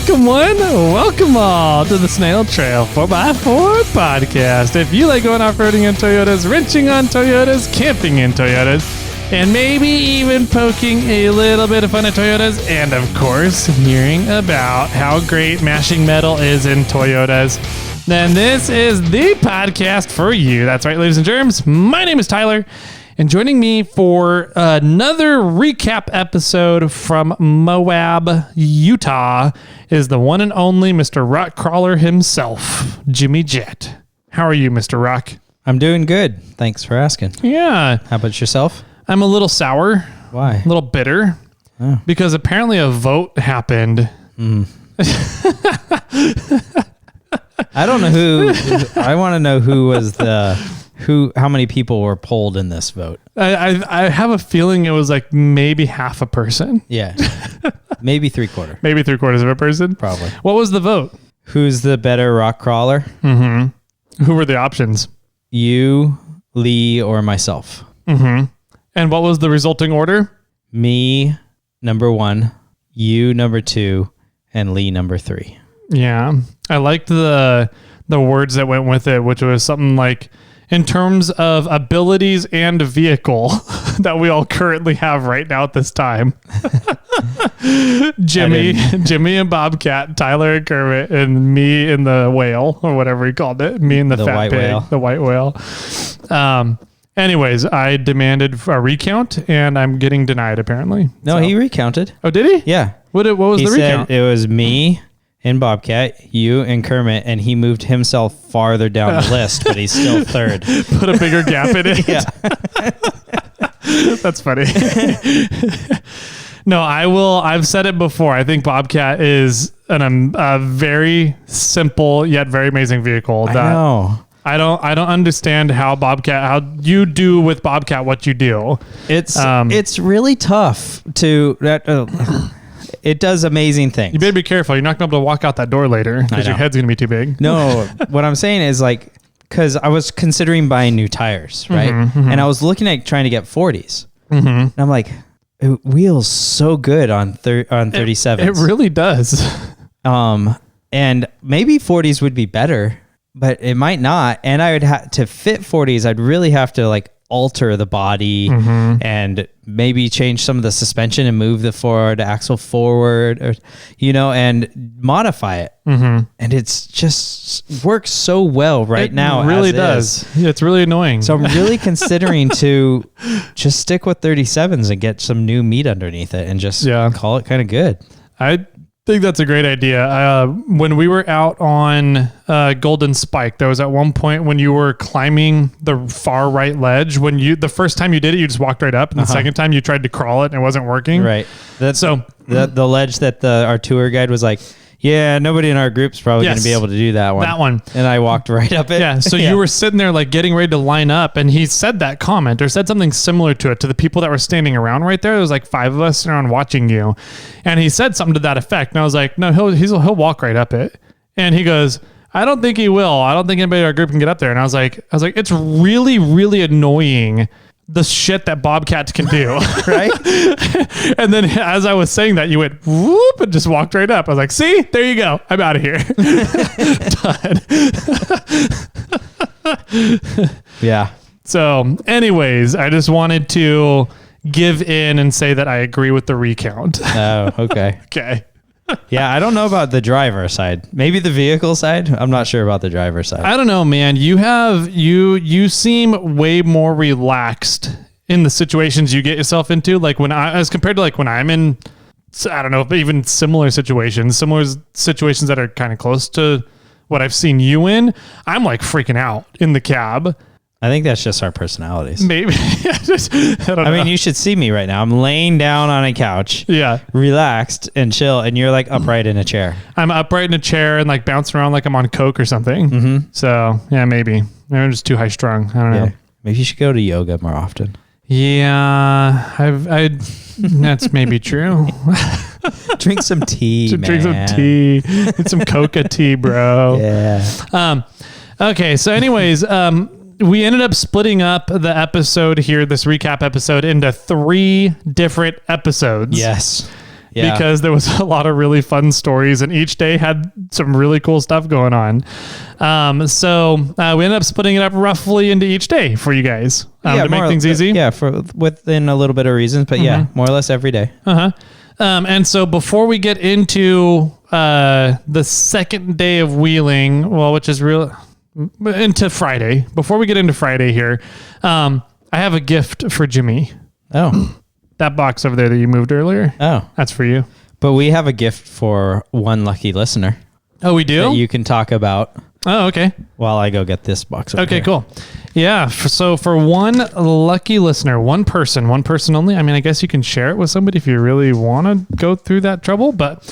Welcome one, welcome all to the Snail Trail 4x4 podcast. If you like going off-roading in Toyotas, wrenching on Toyotas, camping in Toyotas, and maybe even poking a little bit of fun at Toyotas, and of course, hearing about how great mashing metal is in Toyotas, then this is the podcast for you. That's right, ladies and germs. My name is Tyler. And joining me for another recap episode from Moab, Utah, is the one and only Mr. Rock Crawler himself, Jimmy Jett. How are you, Mr. Rock? I'm doing good. Thanks for asking. Yeah. How about yourself? I'm a little sour. Why? A little bitter. Oh. Because apparently a vote happened. I don't know who. I want to know who was how many people were polled in this vote? I have a feeling it was like maybe half a person. Yeah. Maybe three-quarter. Maybe three-quarters of a person. Probably. What was the vote? Who's the better rock crawler? Mm-hmm. Who were the options? You, Lee, or myself? Mm-hmm. And what was the resulting order? Me, number 1, you, number 2, and Lee, number 3. Yeah. I liked the words that went with it, which was something like, in terms of abilities and vehicle that we all currently have right now at this time. Jimmy and Bobcat, Tyler and Kermit, and me and the whale, or whatever he called it. Me and the fat white pig, whale. the white whale. Anyways, I demanded a recount, and I'm getting denied, apparently. No, he recounted. Oh, did he? Yeah. What was he the recount? Said it was me and Bobcat, you and Kermit, and he moved himself farther down the list, but he's still third. Put a bigger gap in it. Yeah. That's funny. No, I've said it before. I think Bobcat is a very simple yet very amazing vehicle. I know. I don't understand how you do with Bobcat what you do. It's really tough to. It does amazing things. You better be careful. You're not going to be able to walk out that door later because your head's going to be too big. No, what I'm saying is like, because I was considering buying new tires, right? Mm-hmm. And I was looking at trying to get 40s. Mm-hmm. And I'm like, it wheels so good on 37s. It really does. And maybe 40s would be better, but it might not. And I would have to fit 40s. I'd really have to like alter the body and maybe change some of the suspension and move the forward axle forward, or and modify it. And it's just works so well right now. It really does. Yeah, it's really annoying. So I'm really considering to just stick with 37s and get some new meat underneath it and just call it kind of good. I think that's a great idea. When we were out on Golden Spike, there was at one point when you were climbing the far right ledge. When the first time you did it, you just walked right up, and the second time you tried to crawl it and it wasn't working. Right. The ledge that our tour guide was like, yeah, nobody in our group's probably going to be able to do that one. That one. And I walked right up it. Yeah. So you were sitting there like getting ready to line up, and he said that comment or said something similar to it to the people that were standing around right there. There was like 5 of us sitting around watching you. And he said something to that effect. And I was like, no, he'll walk right up it. And he goes, I don't think he will. I don't think anybody in our group can get up there. And I was like, it's really, really annoying the shit that Bobcats can do. Right. And then as I was saying that, you went whoop and just walked right up. I was like, see, there you go. I'm out of here. Done. Yeah. So anyways, I just wanted to give in and say that I agree with the recount. Oh, okay. Okay. Yeah, I don't know about the driver side. Maybe the vehicle side. I'm not sure about the driver side. I don't know, man. You seem way more relaxed in the situations you get yourself into. Like as compared to like when I'm in, I don't know, even similar situations that are kind of close to what I've seen you in. I'm like freaking out in the cab. I think that's just our personalities. Maybe. I don't know. mean, you should see me right now. I'm laying down on a couch. Yeah. Relaxed and chill. And you're like upright in a chair. I'm upright in a chair and like bouncing around like I'm on coke or something. Mm-hmm. So yeah, maybe I'm just too high strung. I don't know. Maybe you should go to yoga more often. Yeah. That's maybe true. Drink some tea, man. Drink some tea. Get some coca tea, bro. Yeah. Okay. So anyways, we ended up splitting up the episode here, this recap episode, into 3 different episodes. Yes. Yeah. because there was a lot of really fun stories, and each day had some really cool stuff going on. So we ended up splitting it up roughly into each day for you guys to make things easy. Yeah, for within a little bit of reasons, but yeah, more or less every day. And so before we get into the second day of wheeling, well, which is into Friday, before we get into Friday here, I have a gift for Jimmy. Oh. That box over there that you moved earlier. Oh. That's for you. But we have a gift for one lucky listener. Oh, we do? That you can talk about. Oh, okay. While I go get this box over here. Cool. Yeah. So for one lucky listener, one person only. I mean, I guess you can share it with somebody if you really want to go through that trouble. But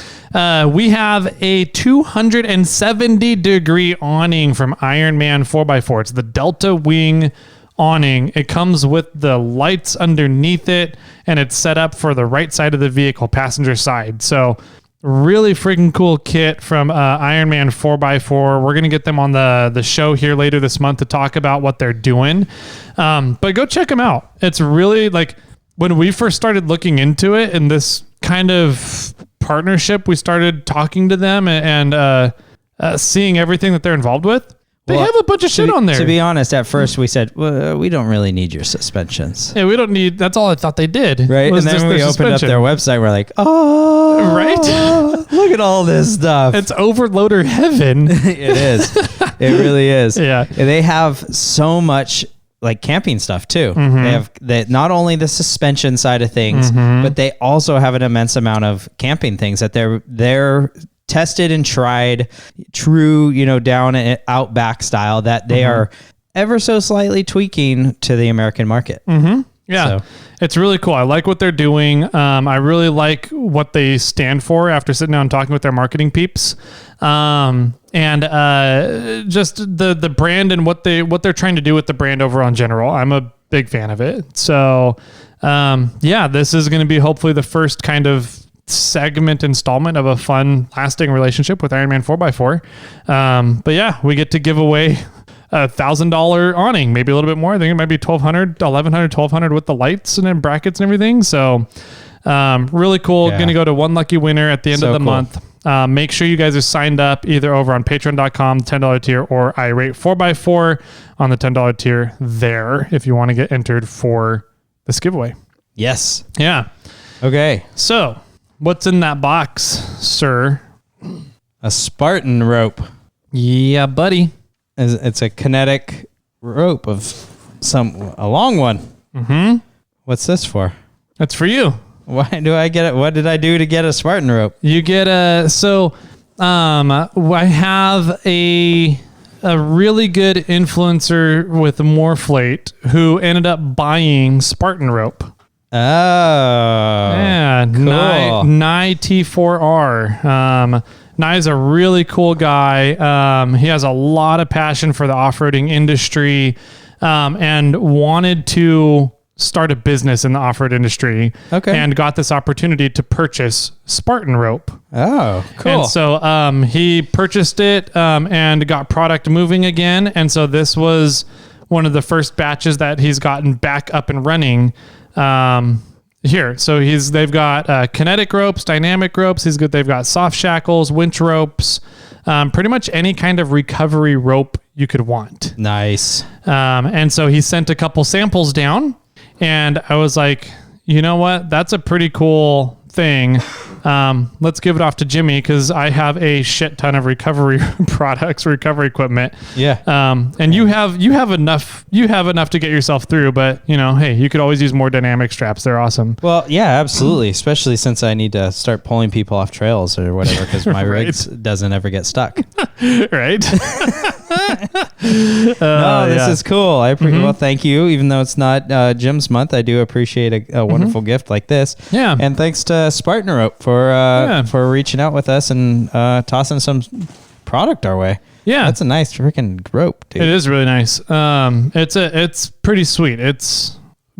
we have a 270-degree awning from Ironman 4x4. It's the Delta Wing awning. It comes with the lights underneath it, and it's set up for the right side of the vehicle, passenger side. So really freaking cool kit from Ironman 4x4. We're going to get them on the show here later this month to talk about what they're doing. But go check them out. It's really like when we first started looking into it in this kind of partnership, we started talking to them and seeing everything that they're involved with. They have a bunch of shit on there. To be honest, at first we said, well, we don't really need your suspensions. Yeah, we don't need, that's all I thought they did. Right? And then we opened up their website. We're like, oh, right? Look at all this stuff. It's overloader heaven. It is. It really is. Yeah. They have so much like camping stuff too. They have not only the suspension side of things, but they also have an immense amount of camping things that they're tested and tried, true, down and outback style that they are ever so slightly tweaking to the American market. Yeah. So it's really cool. I like what they're doing. I really like what they stand for after sitting down and talking with their marketing peeps. And just the brand and what they're trying to do with the brand overall in general. I'm a big fan of it. So, this is going to be hopefully the first kind of segment installment of a fun lasting relationship with Ironman 4x4. But yeah, we get to give away $1,000 awning, maybe a little bit more. I think it might be $1,200 with the lights and then brackets and everything. So really cool. Going to go to one lucky winner at the end of the month. Make sure you guys are signed up either over on patreon.com, $10 tier, or I rate 4x4 on the $10 tier there if you want to get entered for this giveaway. Yes. Yeah. Okay. So what's in that box, sir? A Spartan rope. Yeah, buddy. It's a kinetic rope of a long one. What's this for? That's for you. Why do I get it? What did I do to get a Spartan rope? You get I have a really good influencer with MORRFlate who ended up buying Spartan rope. Oh, yeah, cool. Nye T4R. Nye's a really cool guy. He has a lot of passion for the off-roading industry, and wanted to start a business in the off-road industry. Okay. And got this opportunity to purchase Spartan rope. Oh, cool. And so he purchased it and got product moving again. And so this was one of the first batches that he's gotten back up and running here. So they've got kinetic ropes, dynamic ropes. They've got soft shackles, winch ropes, pretty much any kind of recovery rope you could want. Nice. And so he sent a couple samples down, and I was like, you know what? That's a pretty cool thing. Let's give it off to Jimmy because I have a shit ton of recovery products, recovery equipment. Yeah. And you have enough to get yourself through, but hey, you could always use more dynamic straps. They're awesome. Well, yeah, absolutely. Especially since I need to start pulling people off trails or whatever because my rigs doesn't ever get stuck. Right. No, this is cool. Well, thank you. Even though it's not Jim's month, I do appreciate a wonderful gift like this. Yeah. And thanks to Spartan Rope for reaching out with us and tossing some product our way. Yeah. That's a nice freaking rope, dude. It is really nice. It's pretty sweet. It's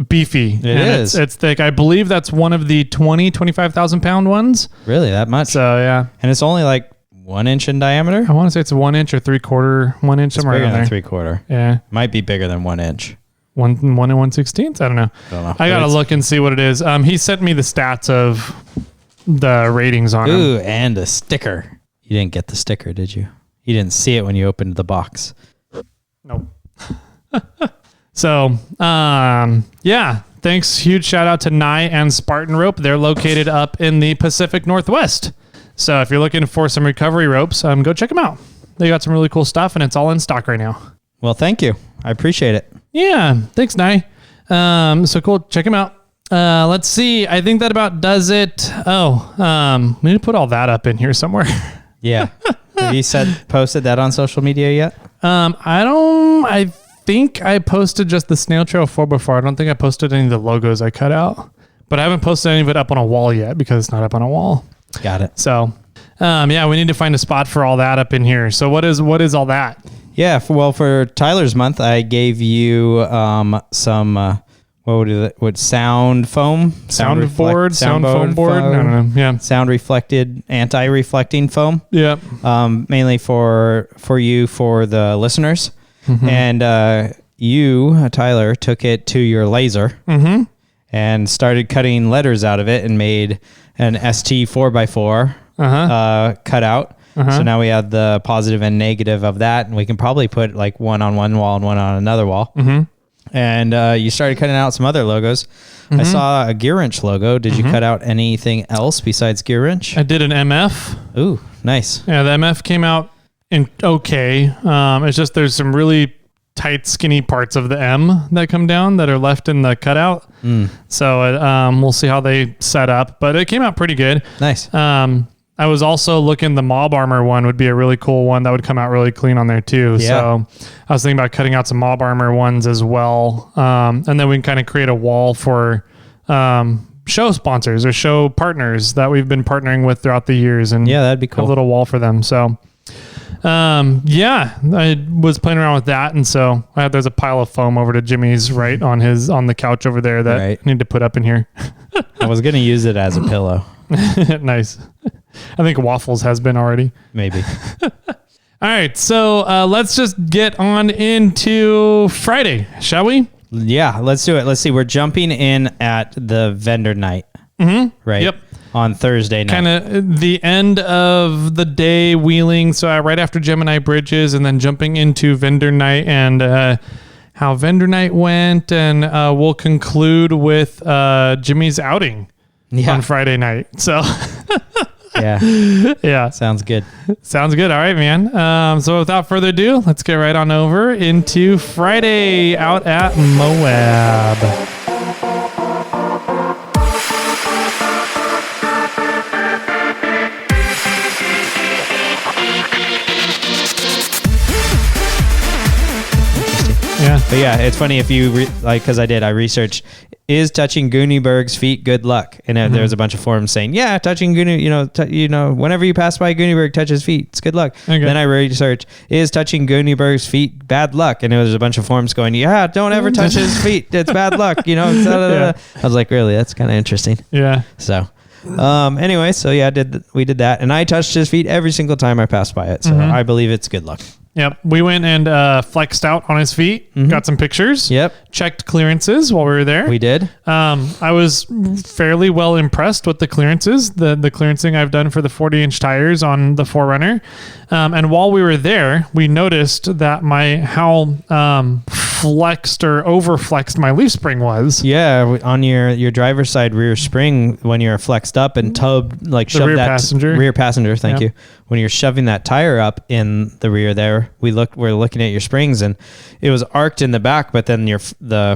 beefy. It is. It's thick. I believe that's one of the 25,000 pound ones. Really, that much? So yeah. And it's only like 1 inch in diameter? I want to say it's 1 inch or 3/4, 1 inch, somewhere around there. 3/4. Yeah. Might be bigger than 1 inch. 1 and 1/16. I don't know. I gotta look and see what it is. He sent me the stats of the ratings on them. Ooh, and a sticker. You didn't get the sticker, did you? You didn't see it when you opened the box. Nope. So, yeah. Thanks. Huge shout out to Nye and Spartan Rope. They're located up in the Pacific Northwest. So if you're looking for some recovery ropes, go check them out. They got some really cool stuff, and it's all in stock right now. Well, thank you. I appreciate it. Yeah. Thanks, Nye. So cool. Check them out. Let's see. I think that about does it. We need to put all that up in here somewhere. Yeah. Have you posted that on social media yet? I think I posted just the Snail Trail 4x4. I don't think I posted any of the logos I cut out, but I haven't posted any of it up on a wall yet because it's not up on a wall. Got it. So, yeah, we need to find a spot for all that up in here. So what is all that? Yeah. For Tyler's month, I gave you some sound foam, sound foam board. I don't know. Yeah. Sound reflected, anti-reflecting foam. Yeah. Mainly for you, for the listeners. Mm-hmm. And you, Tyler, took it to your laser and started cutting letters out of it and made an ST 4x4 cutout. So now we have the positive and negative of that, and we can probably put like one on one wall and one on another wall. And you started cutting out some other logos. I saw a gear wrench logo. Did you cut out anything else besides gear wrench? I did an MF. Ooh, nice. Yeah, the MF came out okay. It's just there's some really tight, skinny parts of the M that come down that are left in the cutout. So we'll see how they set up, but it came out pretty good. Nice. I was also looking, the Mob Armor one would be a really cool one that would come out really clean on there too. Yeah. So I was thinking about cutting out some Mob Armor ones as well. And then we can kind of create a wall for show sponsors or show partners that we've been partnering with throughout the years. And yeah, that'd be cool. A little wall for them. So yeah, I was playing around with that. And so there's a pile of foam over to Jimmy's right on the couch over there that I need to put up in here. I was going to use it as a pillow. Nice. I think Waffles has been already. Maybe. All right. So let's just get on into Friday, shall we? Yeah, let's do it. Let's see. We're jumping in at the vendor night. Right? Yep. On Thursday night. Kind of the end of the day wheeling. So right after Gemini Bridges and then jumping into vendor night and how vendor night went. And we'll conclude with Jimmy's outing on Friday night. So... Yeah. Sounds good. Sounds good. All right, man. So without further ado, let's get right on over into Friday out at Moab. Yeah. But yeah, it's funny if you because I researched, is touching Gooneyberg's feet good luck? And there was a bunch of forums saying, yeah, touching Gooney, whenever you pass by Gooneyberg, touch his feet, it's good luck. Okay. Then I researched, is touching Gooneyberg's feet bad luck? And there was a bunch of forums going, yeah, don't ever touch his feet, it's bad luck. I was like, really, that's kind of interesting. Yeah. So anyway, so yeah, we did that, and I touched his feet every single time I passed by it. So I believe it's good luck. Yep. We went and flexed out on his feet, got some pictures. Yep. Checked clearances while we were there. We did. I was fairly well impressed with the clearances, the clearancing I've done for the 40-inch tires on the 4Runner. And while we were there, we noticed that how flexed or overflexed my leaf spring was. Yeah, on your driver's side rear spring, when you're flexed up and tubbed, like the rear passenger. Rear passenger, thank you. When you're shoving that tire up in the rear there, we're looking at your springs, and it was arced in the back, but then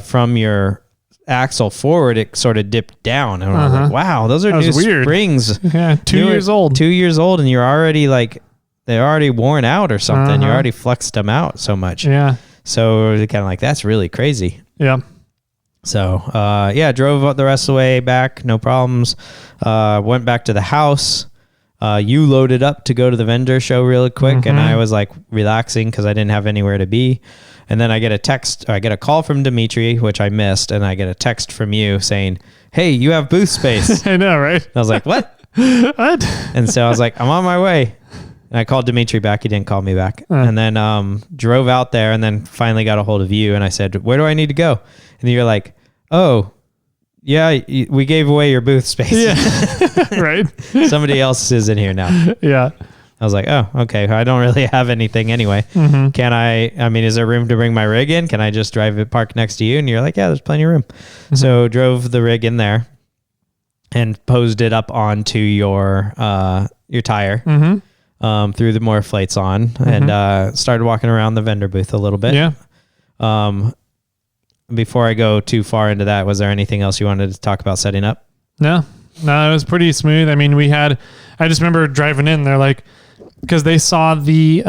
from your axle forward, it sort of dipped down. And I was like, wow, those are new springs. Yeah, 2 years old. 2 years old, and you're already they're already worn out or something. You already flexed them out so much. Yeah. So kind of like, that's really crazy. Yeah. So, drove the rest of the way back. No problems. Went back to the house. You loaded up to go to the vendor show really quick. And I was like relaxing because I didn't have anywhere to be. And then I get a call from Dimitri, which I missed. And I get a text from you saying, hey, you have booth space. I know, right? And I was like, what? What? And so I was like, I'm on my way. And I called Dimitri back. He didn't call me back. And then drove out there and then finally got a hold of you. And I said, where do I need to go? And you're like, oh, Yeah, we gave away your booth space. Yeah. Right. Somebody else is in here now. Yeah. I was like, oh, okay. I don't really have anything anyway. Mm-hmm. Can I mean, is there room to bring my rig in? Can I just drive it park next to you? And you're like, yeah, there's plenty of room. Mm-hmm. So drove the rig in there and posed it up onto your tire, threw the MORRFlates on, and started walking around the vendor booth a little bit. Yeah. Before I go too far into that, was there anything else you wanted to talk about setting up? No, it was pretty smooth. I mean, I just remember driving in, they're like, because they saw the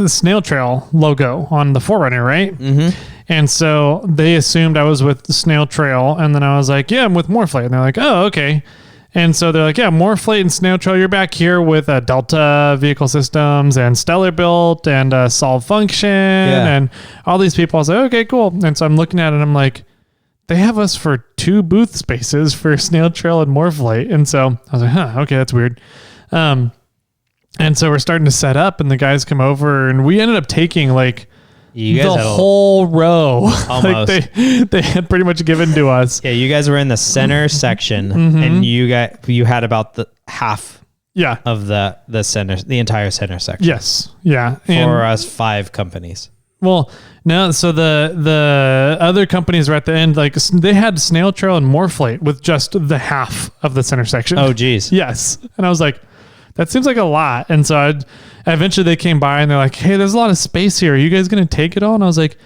Snail Trail logo on the 4Runner, right? Mm-hmm. And so they assumed I was with the Snail Trail, and then I was like, yeah, I'm with MORRFlate. And they're like, oh, okay. And so they're like, yeah, MORRFlate and Snail Trail, you're back here with Delta Vehicle Systems and Stellar Built and Solve Function and all these people. I was like, okay, cool. And so I'm looking at it and I'm like, they have us for 2 booth spaces for Snail Trail and MORRFlate. And so I was like, huh, okay, that's weird. And so we're starting to set up and the guys come over and we ended up taking like the whole row. Almost. Like they had pretty much given to us. Yeah, you guys were in the center section and you had about the half of the center, the entire center section. Yes. Yeah. For us 5 companies. Well, no, so the other companies were at the end, like they had Snail Trail and MORRFlate with just the half of the center section. Oh, geez. Yes. And I was like, that seems like a lot. And so eventually they came by and they're like, hey, there's a lot of space here. Are you guys going to take it all? And I was like,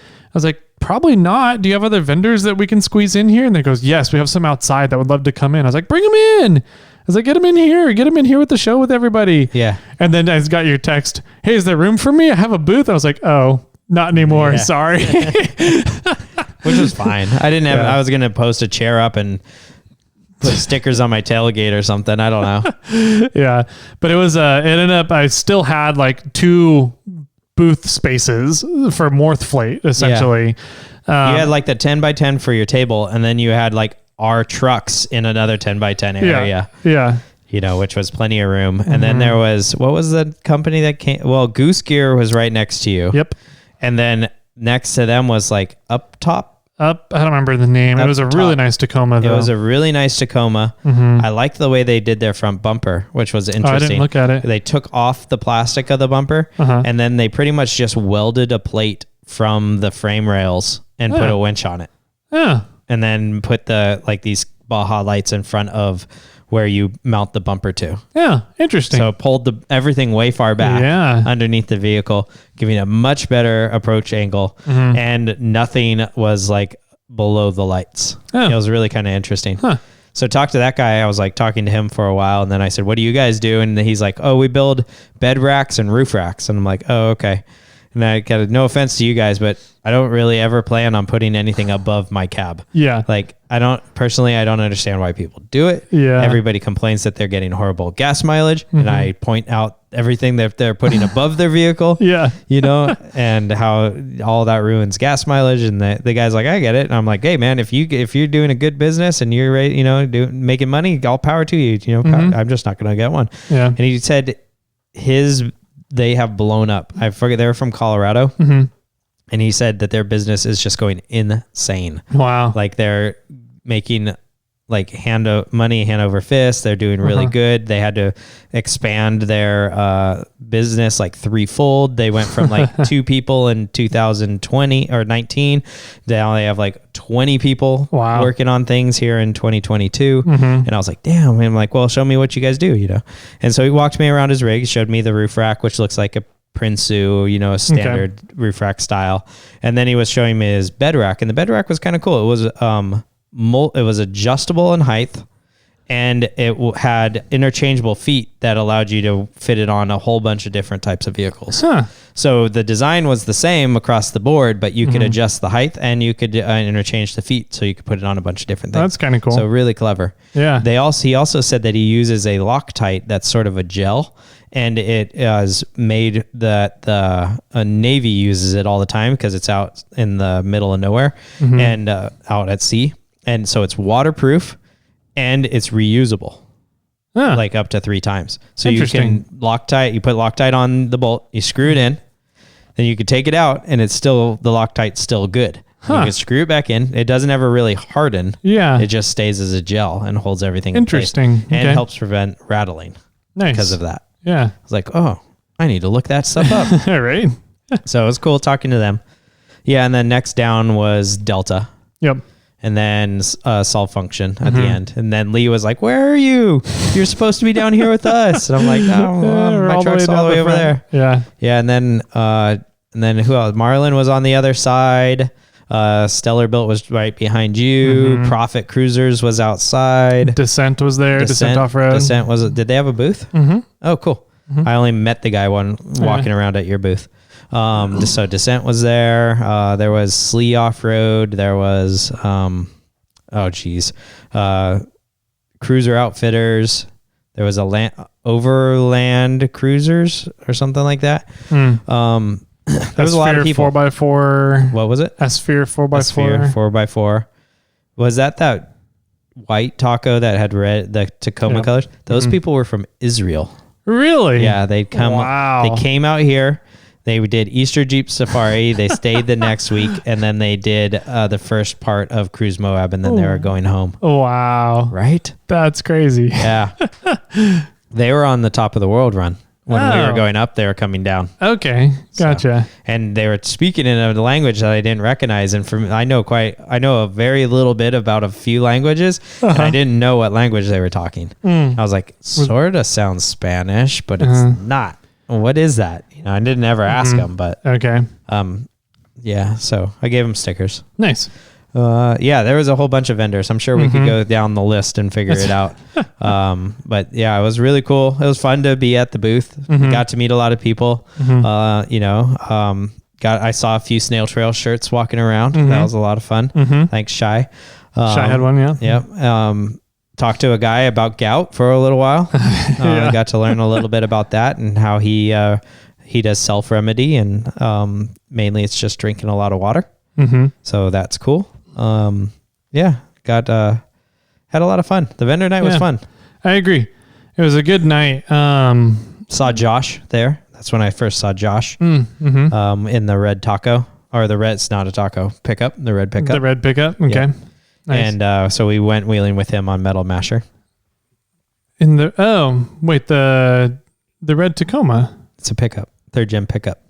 probably not. Do you have other vendors that we can squeeze in here? And they goes, yes, we have some outside that would love to come in. I was like, bring them in. I was like, get them in here with the show with everybody. Yeah. And then I got your text. Hey, is there room for me? I have a booth. I was like, oh, not anymore. Yeah. Sorry. Which was fine. I was going to post a chair up and put stickers on my tailgate or something. I don't know. Yeah. But it ended up, I still had like 2 booth spaces for MORRFlate essentially. Yeah. You had like the 10x10 for your table. And then you had like our trucks in another 10x10 area. Yeah. You know, which was plenty of room. And then there was, what was the company that came? Well, Goose Gear was right next to you. Yep. And then next to them was like Up Top. I don't remember the name. It was a really nice Tacoma, though. It was a really nice Tacoma. I liked the way they did their front bumper, which was interesting. I didn't look at it. They took off the plastic of the bumper, and then they pretty much just welded a plate from the frame rails and put a winch on it. Yeah. And then put these Baja lights in front of where you mount the bumper to. Yeah, interesting. So it pulled everything way far back underneath the vehicle, giving a much better approach angle, and nothing was like below the lights. It was really kind of interesting. So talk to that guy. I was like talking to him for a while, and then I said, what do you guys do? And he's like, oh, we build bed racks and roof racks. And I'm like, oh, okay. And I got no offense to you guys, but I don't really ever plan on putting anything above my cab. Yeah. Like I don't understand why people do it. Yeah. Everybody complains that they're getting horrible gas mileage. And I point out everything that they're putting above their vehicle. Yeah. You know, and how all that ruins gas mileage. And the guy's like, I get it. And I'm like, hey man, if you're doing a good business and you're ready, you know, making money, all power to you, you know, I'm just not going to get one. Yeah. And he said they have blown up. I forget, they were from Colorado. And he said that their business is just going insane. Wow. Like they're making like money hand over fist. They're doing really good. They had to expand their business like threefold. They went from like 2 people in 2020 or 19. Now they have like 20 people working on things here in 2022. And I was like, damn. And I'm like, well, show me what you guys do, you know? And so he walked me around his rig, showed me the roof rack, which looks like a Prinsu, you know, a standard roof rack style. And then he was showing me his bed rack, and the bed rack was kind of cool. It was adjustable in height, and it had interchangeable feet that allowed you to fit it on a whole bunch of different types of vehicles. So the design was the same across the board, but you could adjust the height and you could interchange the feet, so you could put it on a bunch of different things. That's kind of cool. So really clever. Yeah. He also said that he uses a Loctite that's sort of a gel, and it is made that the Navy uses it all the time because it's out in the middle of nowhere and out at sea. And so it's waterproof and it's reusable, like up to 3 times. So you can put Loctite on the bolt, you screw it in, then you could take it out and the Loctite's still good. You can screw it back in. It doesn't ever really harden. Yeah. It just stays as a gel and holds everything Interesting. in place. And Okay. it helps prevent rattling because of that. Yeah. I was like, oh, I need to look that stuff up. All right. So it was cool talking to them. Yeah, and then next down was Delta. Yep. And then solve function at the end. And then Lee was like, where are you? You're supposed to be down here with us. And I'm like, no, my truck's all the way over there. Yeah. Yeah, and then who else? Marlin was on the other side. Stellar Built was right behind you. Profit Cruisers was outside. Descent was there. Descent Off-Road. Descent was. Did they have a booth? Oh, cool. I only met the guy walking around at your booth. So Descent was there. There was Slee Off-Road. There was Cruiser Outfitters. There was Overland Cruisers or something like that. There was a lot of people. 4x4. What was it? S-Sphere 4x4. S-Sphere 4x4. Was that white taco that had the Tacoma colors? Those people were from Israel. Really? Yeah, they'd come. Wow. They came out here. They did Easter Jeep Safari. They stayed the next week, and then they did the first part of Cruise Moab, and then they were going home. Wow. Right? That's crazy. Yeah. They were on the top of the world run. When we were going up, they were coming down. Okay. Gotcha. So, and they were speaking in a language that I didn't recognize. And I know a very little bit about a few languages, and I didn't know what language they were talking. I was like, sort of sounds Spanish, but it's not. What is that? I didn't ever ask them, but okay. Yeah. So I gave them stickers. Nice. Yeah, there was a whole bunch of vendors. I'm sure we could go down the list and figure it out. But yeah, it was really cool. It was fun to be at the booth. Got to meet a lot of people. I saw a few Snail Trail shirts walking around. That was a lot of fun. Thanks, Shy. Shy had one, yeah. Yep. Talked to a guy about gout for a little while. Got to learn a little bit about that and how he does self remedy, and mainly it's just drinking a lot of water. So that's cool. Yeah, had a lot of fun. The vendor night was fun. I agree. It was a good night. Saw Josh there. That's when I first saw Josh in the red taco, or it's not a taco pickup, the red pickup. The red pickup. Okay. Yeah. Nice. And so we went wheeling with him on MetalMasher. The red Tacoma. It's a pickup, 3rd gen pickup.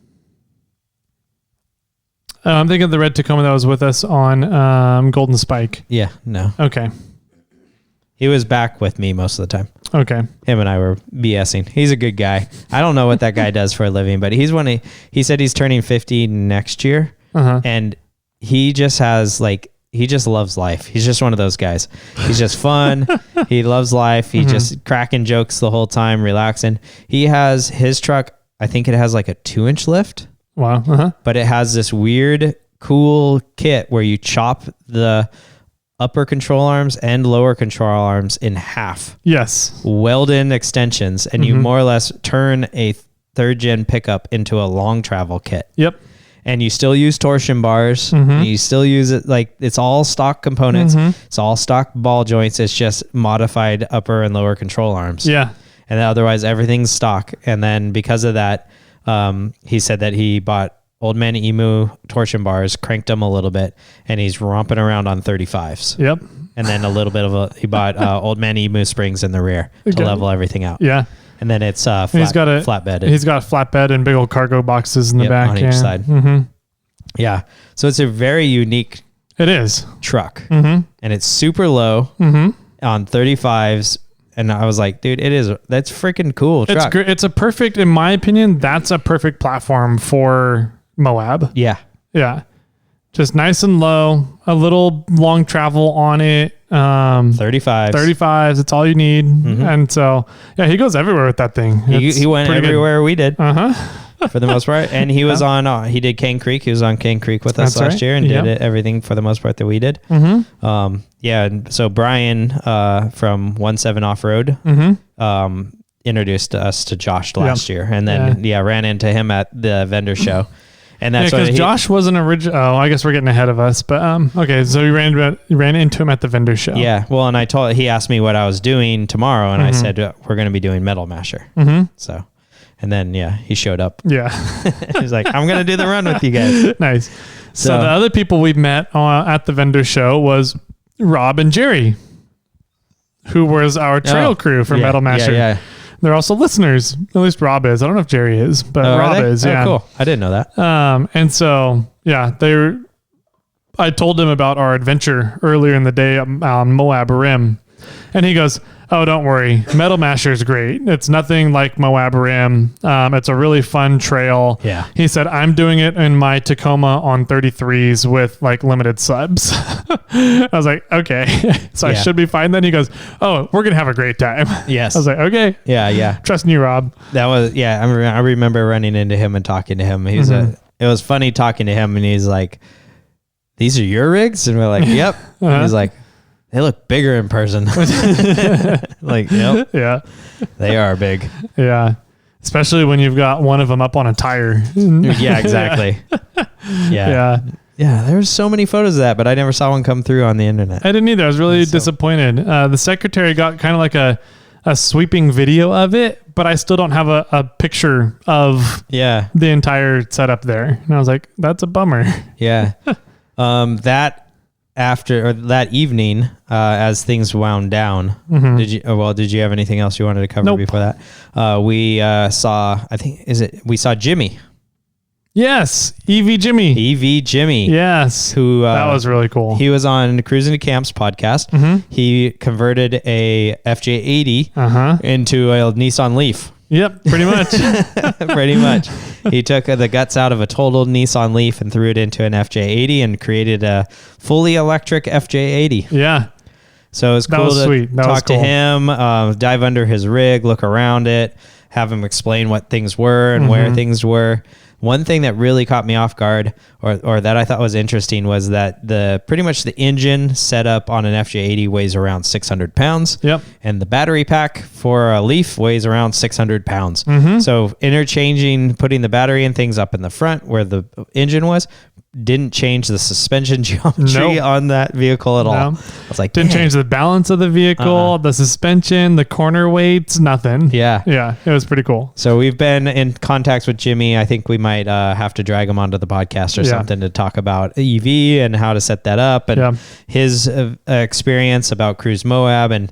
I'm thinking of the red Tacoma that was with us on Golden Spike. Yeah, no. Okay. He was back with me most of the time. Okay. Him and I were BSing. He's a good guy. I don't know what that guy does for a living, but he said he's turning 50 next year. And he just he just loves life. He's just one of those guys. He's just fun. He loves life. He just cracking jokes the whole time, relaxing. He has his truck. I think it has like a 2-inch lift. Wow. But it has this weird, cool kit where you chop the upper control arms and lower control arms in half. Yes. Weld in extensions, and you more or less turn a 3rd gen pickup into a long travel kit. Yep. And you still use torsion bars. And you still use it it's all stock components. It's all stock ball joints. It's just modified upper and lower control arms. Yeah. And otherwise everything's stock. And then because of that, he said that he bought Old Man Emu torsion bars, cranked them a little bit, and he's romping around on 35s. Yep. And then a little bit he bought Old Man Emu springs in the rear to level everything out. Yeah. And then it's he's got a flatbed. He's got a flatbed and big old cargo boxes in the back on each side. Yeah. So it's a very unique truck. And it's super low on 35s. And I was like, dude, that's freaking cool truck. It's great. It's a perfect, in my opinion, that's a perfect platform for Moab. Yeah. Yeah. Just nice and low, a little long travel on it. 35s. It's all you need. And so, yeah, he goes everywhere with that thing. He went everywhere we did. For the most part. And he was he did Cane Creek. He was on Cane Creek with us last year and did everything for the most part that we did. Yeah. And so Brian from 17 Offroad introduced us to Josh last year. And then, ran into him at the vendor show. And that's because Josh wasn't original. Oh, I guess we're getting ahead of us. But okay, so you ran into him at the vendor show. Yeah. Well, and he asked me what I was doing tomorrow, and I said we're going to be doing MetalMasher. So, And then, he showed up. Yeah. He's like, I'm going to do the run with you guys. Nice. So the other people we met at the vendor show was Rob and Jerry, who was our trail crew for MetalMasher. Yeah. They're also listeners. At least Rob is. I don't know if Jerry is, but Rob is. Yeah. Oh, cool. I didn't know that. And so, I told him about our adventure earlier in the day on Moab Rim. And he goes, oh, don't worry. MetalMasher is great. It's nothing like Moab Rim. It's a really fun trail. Yeah. He said, I'm doing it in my Tacoma on 33s with like limited subs. I was like, okay. So I should be fine then. He goes, oh, we're going to have a great time. Yes. I was like, okay. Yeah. Trusting you, Rob. That was, I remember running into him and talking to him. It was funny talking to him, and he's like, these are your rigs? And we're like, yep. And he's like, they look bigger in person. Like, yep. Yeah. They are big. Yeah. Especially when you've got one of them up on a tire. Yeah, exactly. Yeah. There's so many photos of that, but I never saw one come through on the internet. I didn't either. I was really disappointed. The secretary got kind of like a sweeping video of it, but I still don't have a picture of the entire setup there. And I was like, that's a bummer. Yeah. That evening, as things wound down, did you have anything else you wanted to cover before that? We saw Jimmy. Yes. EV Jimmy. Yes. Who, that was really cool. He was on Cruising to Camps podcast. He converted a FJ80 into a Nissan Leaf. Yep, pretty much. Pretty much. He took the guts out of a total Nissan Leaf and threw it into an FJ80 and created a fully electric FJ80. Yeah. So it was cool to talk to him, dive under his rig, look around it, have him explain what things were and where things were. One thing that really caught me off guard, or that I thought was interesting, was that pretty much the engine setup on an FJ80 weighs around 600 pounds. Yep. And the battery pack for a Leaf weighs around 600 pounds. So putting the battery and things up in the front where the engine was, didn't change the suspension geometry on that vehicle at all. I was like, didn't change the balance of the vehicle, the suspension, the corner weights, nothing. Yeah. It was pretty cool. So we've been in contact with Jimmy. I think we might have to drag him onto the podcast or something to talk about EV and how to set that up and his experience about Cruise Moab. And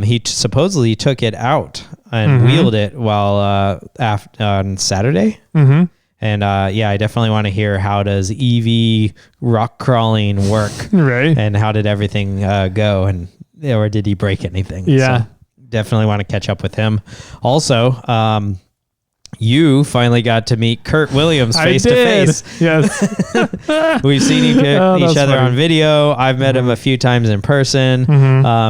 he supposedly took it out and wheeled it while on Saturday. And I definitely want to hear, how does EV rock crawling work? Right. And how did everything go? Or did he break anything? Yeah. So definitely want to catch up with him. Also, you finally got to meet Kurt Williams face to face. Yes. We've seen each other on video. I've met him a few times in person.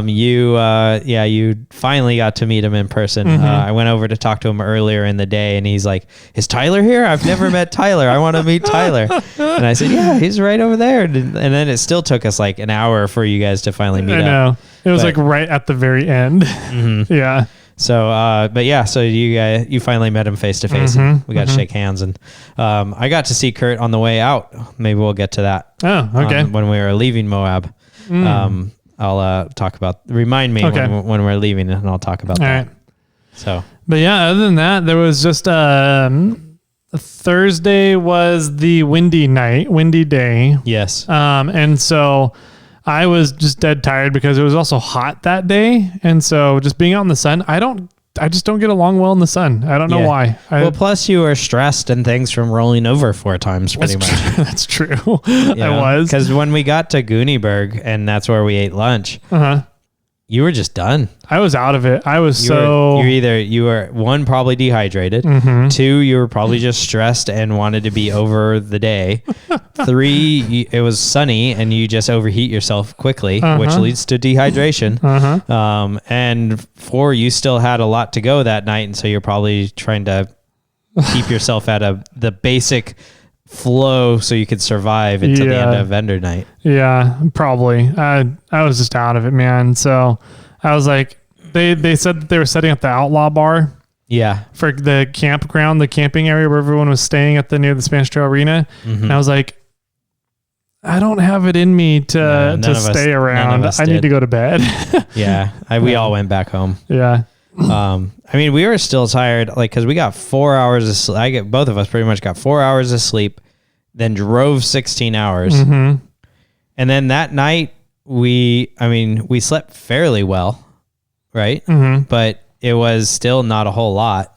You finally got to meet him in person. I went over to talk to him earlier in the day, and he's like, is Tyler here? I've never met Tyler. I want to meet Tyler. And I said, yeah, he's right over there. And then it still took us like an hour for you guys to finally meet up. I know. It was like right at the very end. Yeah. So, so you finally met him face to face. We got to shake hands, and I got to see Kurt on the way out. Maybe we'll get to that. Oh, okay. When we were leaving Moab, I'll remind me when we're leaving, and I'll talk about that. Right. So, but yeah, other than that, there was just Thursday was the windy day. Yes. And so I was just dead tired because it was also hot that day. And so just being out in the sun, I just don't get along well in the sun. I don't know why. Plus you were stressed and things from rolling over 4 times pretty much. That's true. I was. Because when we got to Goonieburg, and that's where we ate lunch, you were just done. I was out of it. I was you were one, probably dehydrated. 2, you were probably just stressed and wanted to be over the day. 3, it was sunny and you just overheat yourself quickly, which leads to dehydration. And 4, you still had a lot to go that night. And so you're probably trying to keep yourself at the basic flow so you could survive until the end of vendor night. Yeah, probably. I was just out of it, man. So I was like, they said that they were setting up the Outlaw Bar. Yeah. For the campground, the camping area where everyone was staying near the Spanish Trail Arena. And I was like, I don't have it in me to stay around. I need to go to bed. Yeah. We all went back home. Yeah. I mean, we were still tired, like, cause we got 4 hours of sleep. Both of us pretty much got 4 hours of sleep, then drove 16 hours. And then that night we slept fairly well, right? But it was still not a whole lot.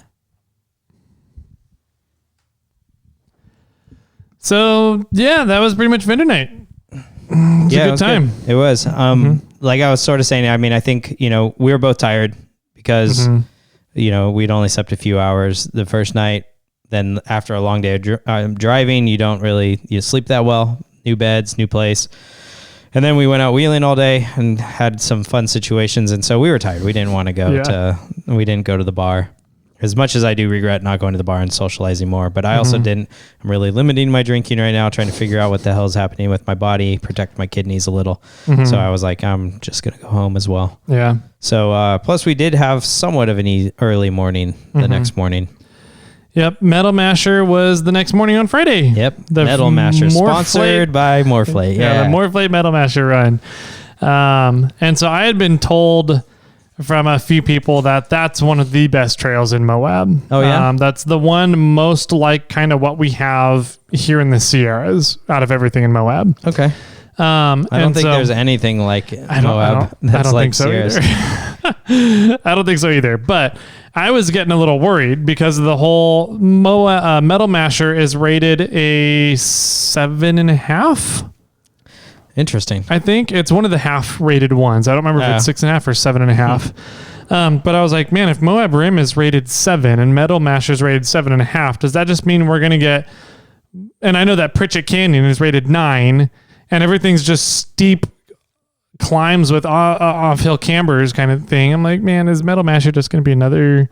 So yeah, that was pretty much Vendor Night. It was a good time. Good. It was. Like I was sort of saying, I mean, I think, we were both tired because, we'd only slept a few hours the first night. Then after a long day of driving, you sleep that well. New beds, new place. And then we went out wheeling all day and had some fun situations. And so we were tired. We didn't want to go we didn't go to the bar. As much as I do regret not going to the bar and socializing more, but I also I'm really limiting my drinking right now, trying to figure out what the hell is happening with my body, protect my kidneys a little. So I was like, I'm just going to go home as well. Yeah. So, plus we did have somewhat of an early morning the next morning. Yep. MetalMasher was the next morning on Friday. Yep. The MetalMasher sponsored by MORRFlate. Yeah. The MORRFlate MetalMasher run. And so I had been told from a few people that's one of the best trails in Moab. Oh yeah. That's the one most like kind of what we have here in the Sierras out of everything in Moab. Okay. I don't think there's anything like Moab. I don't think so either. I don't think so either. But I was getting a little worried because the whole MetalMasher is rated a 7.5. Interesting. I think it's one of the half rated ones. I don't remember if it's 6.5 or 7.5. But I was like, man, if Moab Rim is rated 7 and MetalMasher is rated 7.5, does that just mean we're going to get, and I know that Pritchett Canyon is rated 9 and everything's just steep climbs with off-hill cambers kind of thing. I'm like, man, is MetalMasher just going to be another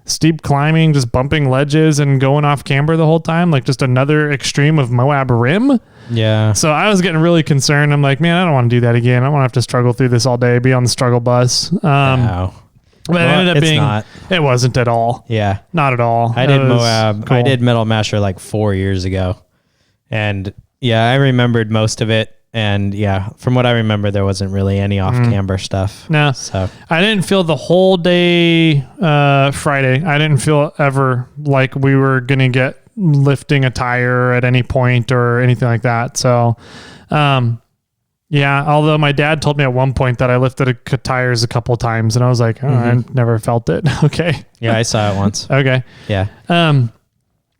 steep climbing, just bumping ledges and going off camber the whole time? Like just another extreme of Moab Rim? Yeah. So I was getting really concerned. I'm like, man, I don't want to do that again. I don't want to have to struggle through this all day, be on the struggle bus. No. But it ended up being, it wasn't at all. Yeah. Not at all. I did Moab. Cool. I did MetalMasher like 4 years ago. And yeah, I remembered most of it. And yeah, from what I remember, there wasn't really any off camber stuff. No. So I didn't feel the whole day Friday. I didn't feel ever like we were going to get lifting a tire at any point or anything like that. So, yeah, although my dad told me at one point that I lifted tires a couple times and I was like, oh, I never felt it. Okay. Yeah, I saw it once. Okay. Yeah.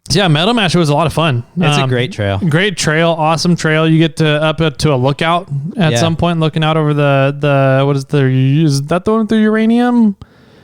So yeah, MetalMasher was a lot of fun. It's a great trail. Great trail. Awesome trail. You get to up to a lookout at some point, looking out over the is that the one with the uranium?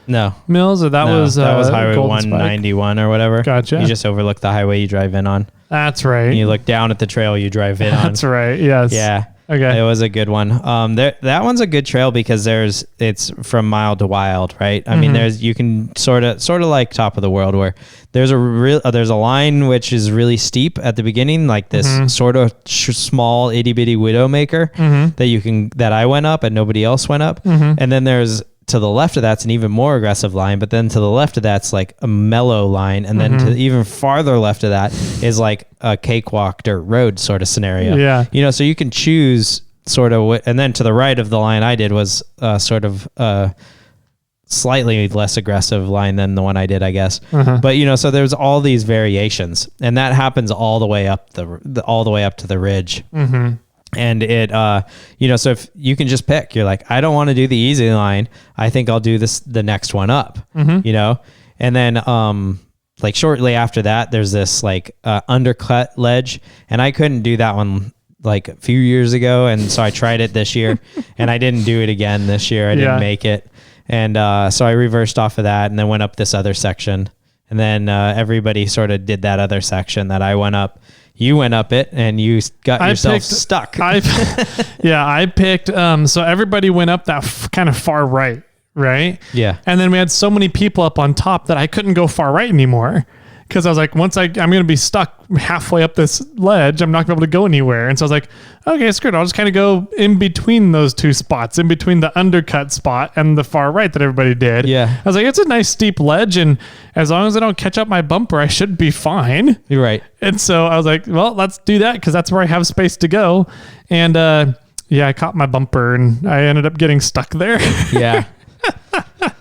No. Mills? Or that was Highway Golden 191 Spike. Or whatever. Gotcha. You just overlook the highway you drive in on. That's right. And you look down at the trail you drive in on. That's right. Yes. Yeah. Okay. It was a good one. That one's a good trail because it's from mild to wild, right? I mean, you can sort of like Top of the World where there's a line which is really steep at the beginning, like this sort of small itty bitty Widowmaker that I went up and nobody else went up. And then there's to the left of that's an even more aggressive line, but then to the left of that's like a mellow line, and then to even farther left of that is like a cakewalk dirt road sort of scenario. Yeah. So you can choose sort of and then to the right of the line I did was sort of slightly less aggressive line than the one I did, I guess. But so there's all these variations, and that happens all the way up all the way up to the ridge. And it, so if you can just pick, you're like, I don't want to do the easy line. I think I'll do the next one up, and then, like shortly after that, there's this like, undercut ledge, and I couldn't do that one like a few years ago. And so I tried it this year and I didn't do it again this year. I didn't make it. And, so I reversed off of that and then went up this other section. And then, everybody sort of did that other section that I went up. You went up it and you got yourself stuck. I picked, so everybody went up that kind of far right. Yeah. And then we had so many people up on top that I couldn't go far right anymore. Cause I was like, I'm going to be stuck halfway up this ledge. I'm not gonna be able to go anywhere. And so I was like, okay, screw it. I'll just kind of go in between those two spots, in between the undercut spot and the far right that everybody did. Yeah. I was like, it's a nice steep ledge. And as long as I don't catch up my bumper, I should be fine. You're right. And so I was like, well, let's do that. Cause that's where I have space to go. And, I caught my bumper and I ended up getting stuck there. Yeah.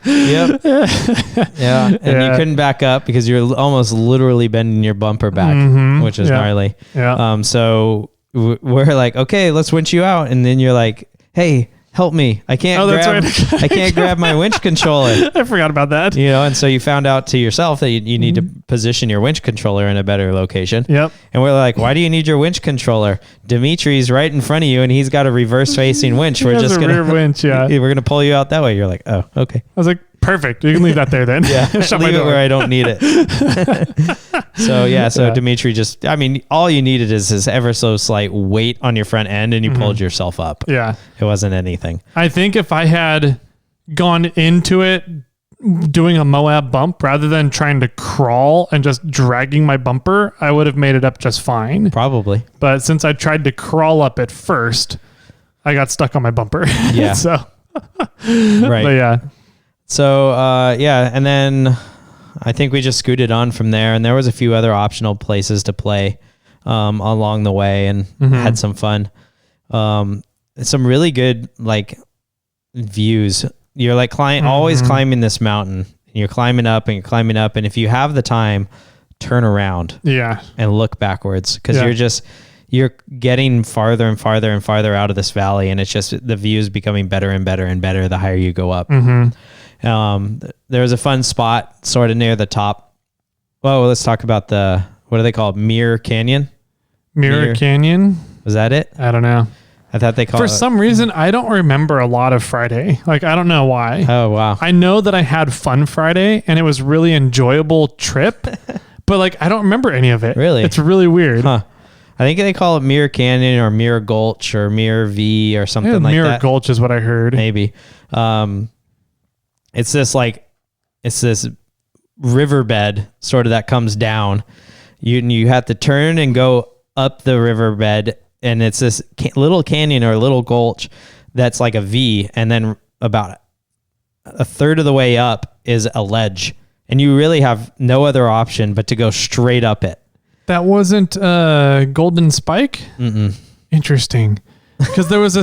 Yep. Yeah. And you couldn't back up because you're almost literally bending your bumper back, which is gnarly. Yeah. So we're like, okay, let's winch you out. And then you're like, hey, help me. I can't I can't grab my winch controller. I forgot about that. You know, and so you found out to yourself that you need to position your winch controller in a better location. Yep. And we're like, why do you need your winch controller? Dimitri's right in front of you and he's got a reverse facing winch. We're just going to rear winch, we're going to pull you out that way. You're like, oh, okay. I was like, perfect. You can leave that there then. Yeah. Shut Leave my it door. where I don't need it. So Dimitri just, I mean, all you needed is this ever so slight weight on your front end and you pulled yourself up. Yeah. It wasn't anything. I think if I had gone into it doing a Moab bump rather than trying to crawl and just dragging my bumper, I would have made it up just fine. Probably. But since I tried to crawl up it first, I got stuck on my bumper. Yeah. So, right. But yeah. So, and then I think we just scooted on from there, and there was a few other optional places to play along the way and had some fun. Some really good, like, views. You're like always climbing this mountain. You're climbing up and you're climbing up, and if you have the time, turn around and look backwards because you're getting farther and farther and farther out of this valley, and it's just the views becoming better and better and better the higher you go up. There was a fun spot sort of near the top. Well, let's talk about what do they call it? Mirror Canyon? Mirror Canyon? Was that it? I don't know. I thought they called it. For some reason, I don't remember a lot of Friday. Like, I don't know why. Oh, wow. I know that I had fun Friday and it was really enjoyable trip, but like, I don't remember any of it. Really? It's really weird. Huh. I think they call it Mirror Canyon or Mirror Gulch or Mirror V or something like that. Mirror Gulch is what I heard. Maybe. It's this riverbed sort of that comes down. You have to turn and go up the riverbed, and it's this little canyon or little gulch that's like a V, and then about a third of the way up is a ledge, and you really have no other option but to go straight up it. That wasn't Golden Spike? Interesting. Because there was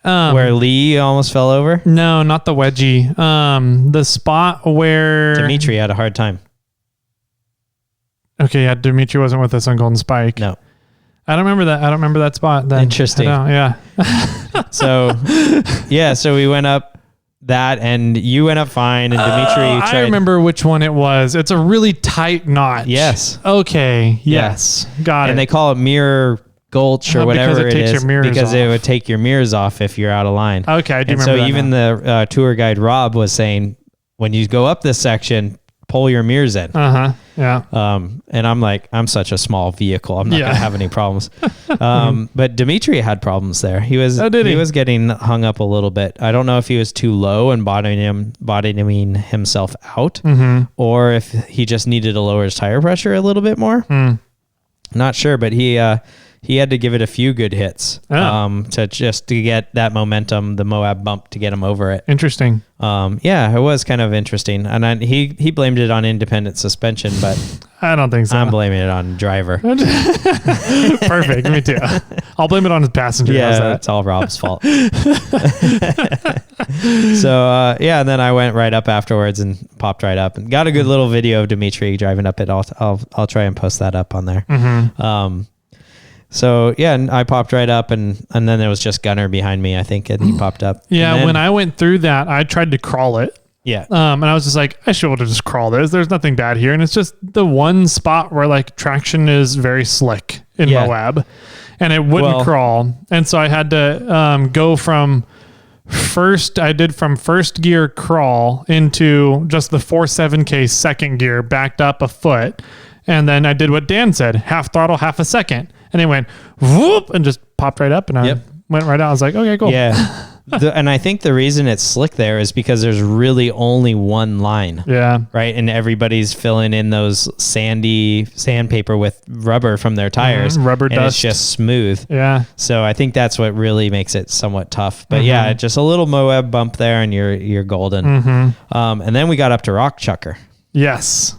where Lee almost fell over? No, not the wedgie. The spot where Dimitri had a hard time. Okay, yeah, Dimitri wasn't with us on Golden Spike. No. I don't remember that. I don't remember that spot. Then. Interesting. Yeah. So we went up that, and you went up fine, and Dimitri tried. I remember which one it was. It's a really tight notch. Yes. Okay. Yes. Got it. And they call it Mirror Gulch or whatever it is because off. It would take your mirrors off if you're out of line. Okay, I do remember so that even now. the tour guide Rob was saying, when you go up this section, pull your mirrors in. Yeah. And I'm like, I'm such a small vehicle. I'm not going to have any problems. But Dimitri had problems there. He was getting hung up a little bit. I don't know if he was too low and bottoming himself out, or if he just needed to lower his tire pressure a little bit more. Not sure, but he had to give it a few good hits to get that momentum, the Moab bump, to get him over it. Interesting. It was kind of interesting. And he blamed it on independent suspension, but I don't think so. I'm blaming it on driver. Perfect. Me too. I'll blame it on his passenger. Yeah, it's all Rob's fault. So, and then I went right up afterwards and popped right up and got a good little video of Dimitri driving up it. I'll try and post that up on there. So and I popped right up, and then there was just Gunner behind me, I think, and he popped up. Yeah, when I went through that, I tried to crawl it. Yeah. And I was just like, I should have just crawled this. There's nothing bad here. And it's just the one spot where like traction is very slick in Moab, and it wouldn't crawl. And so I had to go from first gear crawl into just the 4.7K second gear, backed up a foot. And then I did what Dan said, half throttle, half a second. And it went whoop and just popped right up, and I went right out. I was like, okay, cool. Yeah. And I think the reason it's slick there is because there's really only one line. Yeah. Right. And everybody's filling in those sandpaper with rubber from their tires. Rubber and dust. It's just smooth. Yeah. So I think that's what really makes it somewhat tough. But just a little Moab bump there and you're golden. And then we got up to Rock Chucker. Yes.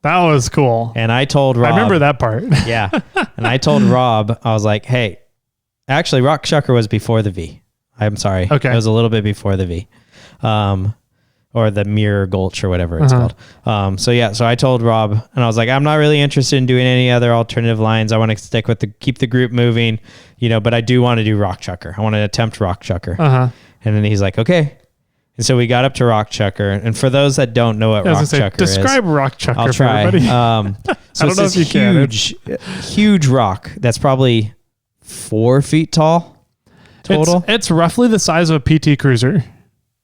That was cool. And I told Rob. I remember that part. Yeah. And I told Rob, I was like, hey, actually Rock Chucker was before the V. I'm sorry. Okay. It was a little bit before the V. or the Mirror Gulch or whatever it's called. So I told Rob, and I was like, I'm not really interested in doing any other alternative lines. I want to stick with keep the group moving, but I do want to do Rock Chucker. I want to attempt Rock Chucker. And then he's like, okay. And so we got up to Rock Chucker. And for those that don't know what Rock Chucker is, describe Rock Chucker. I'll try. For everybody. So I don't know if you huge rock that's probably 4 feet tall total. It's roughly the size of a PT Cruiser.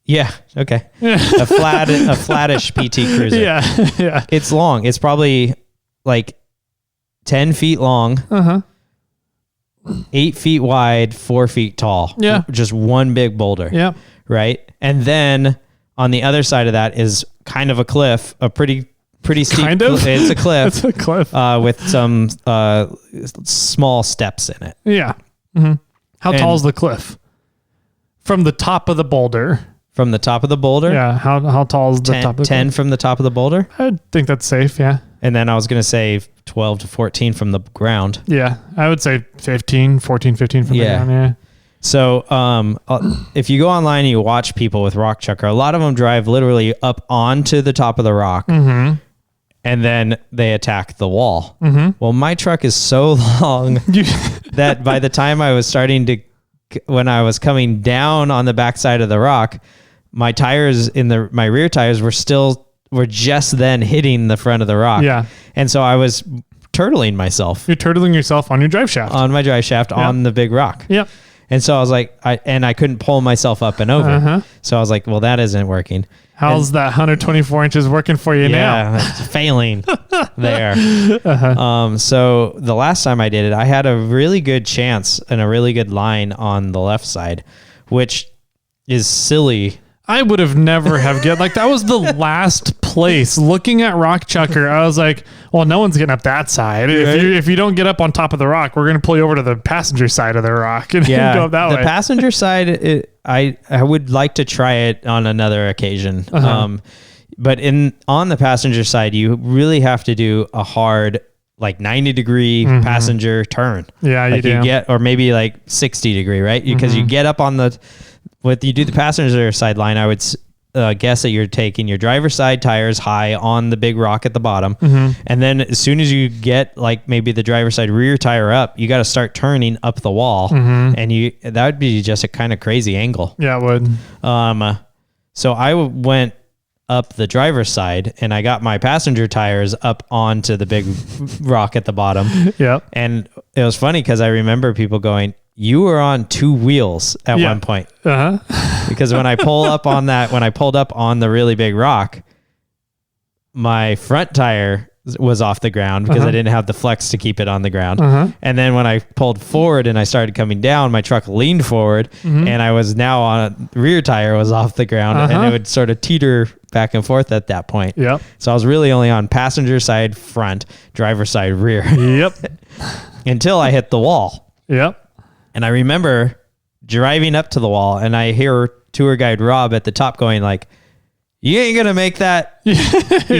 Yeah. Okay. A flattish PT Cruiser. Yeah. It's long. It's probably like 10 feet long, 8 feet wide, 4 feet tall. Yeah. Just one big boulder. Yeah. Right. And then on the other side of that is kind of a cliff, a pretty steep. Kind of? It's a cliff. It's a cliff. With some small steps in it. Yeah. How tall is the cliff? From the top of the boulder. From the top of the boulder? Yeah. How tall is the top of the 10 from the top of the boulder? I think that's safe, yeah. And then I was going to say 12 to 14 from the ground. Yeah. I would say 15 from the ground, yeah. So if you go online and you watch people with Rock Chucker, a lot of them drive literally up onto the top of the rock and then they attack the wall. Well, my truck is so long that by the time I was when I was coming down on the backside of the rock, my tires my rear tires were just then hitting the front of the rock. Yeah. And so I was turtling myself. You're turtling yourself on your drive shaft. On my drive shaft on the big rock. Yep. And so I was like, I couldn't pull myself up and over. So I was like, well, that isn't working. How's that 124 inches working for you now? Yeah, it's failing there. So the last time I did it, I had a really good chance and a really good line on the left side, which is silly. I would have never have get like that was the last place looking at Rock Chucker. I was like, well, no one's getting up that side. If you don't get up on top of the rock, we're going to pull you over to the passenger side of the rock and go up that way. The passenger side, I would like to try it on another occasion. But on the passenger side, you really have to do a hard, like 90-degree passenger turn. Yeah, like you do. Or maybe like 60-degree, right? Because you get up on when you do the passenger side line, I would guess that you're taking your driver's side tires high on the big rock at the bottom. And then as soon as you get like maybe the driver's side rear tire up, you got to start turning up the wall. And that would be just a kind of crazy angle. Yeah, it would. So I went up the driver's side and I got my passenger tires up onto the big rock at the bottom. Yep. And it was funny because I remember people going, you were on 2 wheels at one point. Because when I pulled up on the really big rock, my front tire was off the ground because I didn't have the flex to keep it on the ground. And then when I pulled forward and I started coming down, my truck leaned forward and I was now on rear tire was off the ground and it would sort of teeter back and forth at that point. Yep. So I was really only on passenger side front, driver side rear. Yep. Until I hit the wall. Yep. And I remember driving up to the wall and I hear tour guide Rob at the top going like, you ain't going to make that. You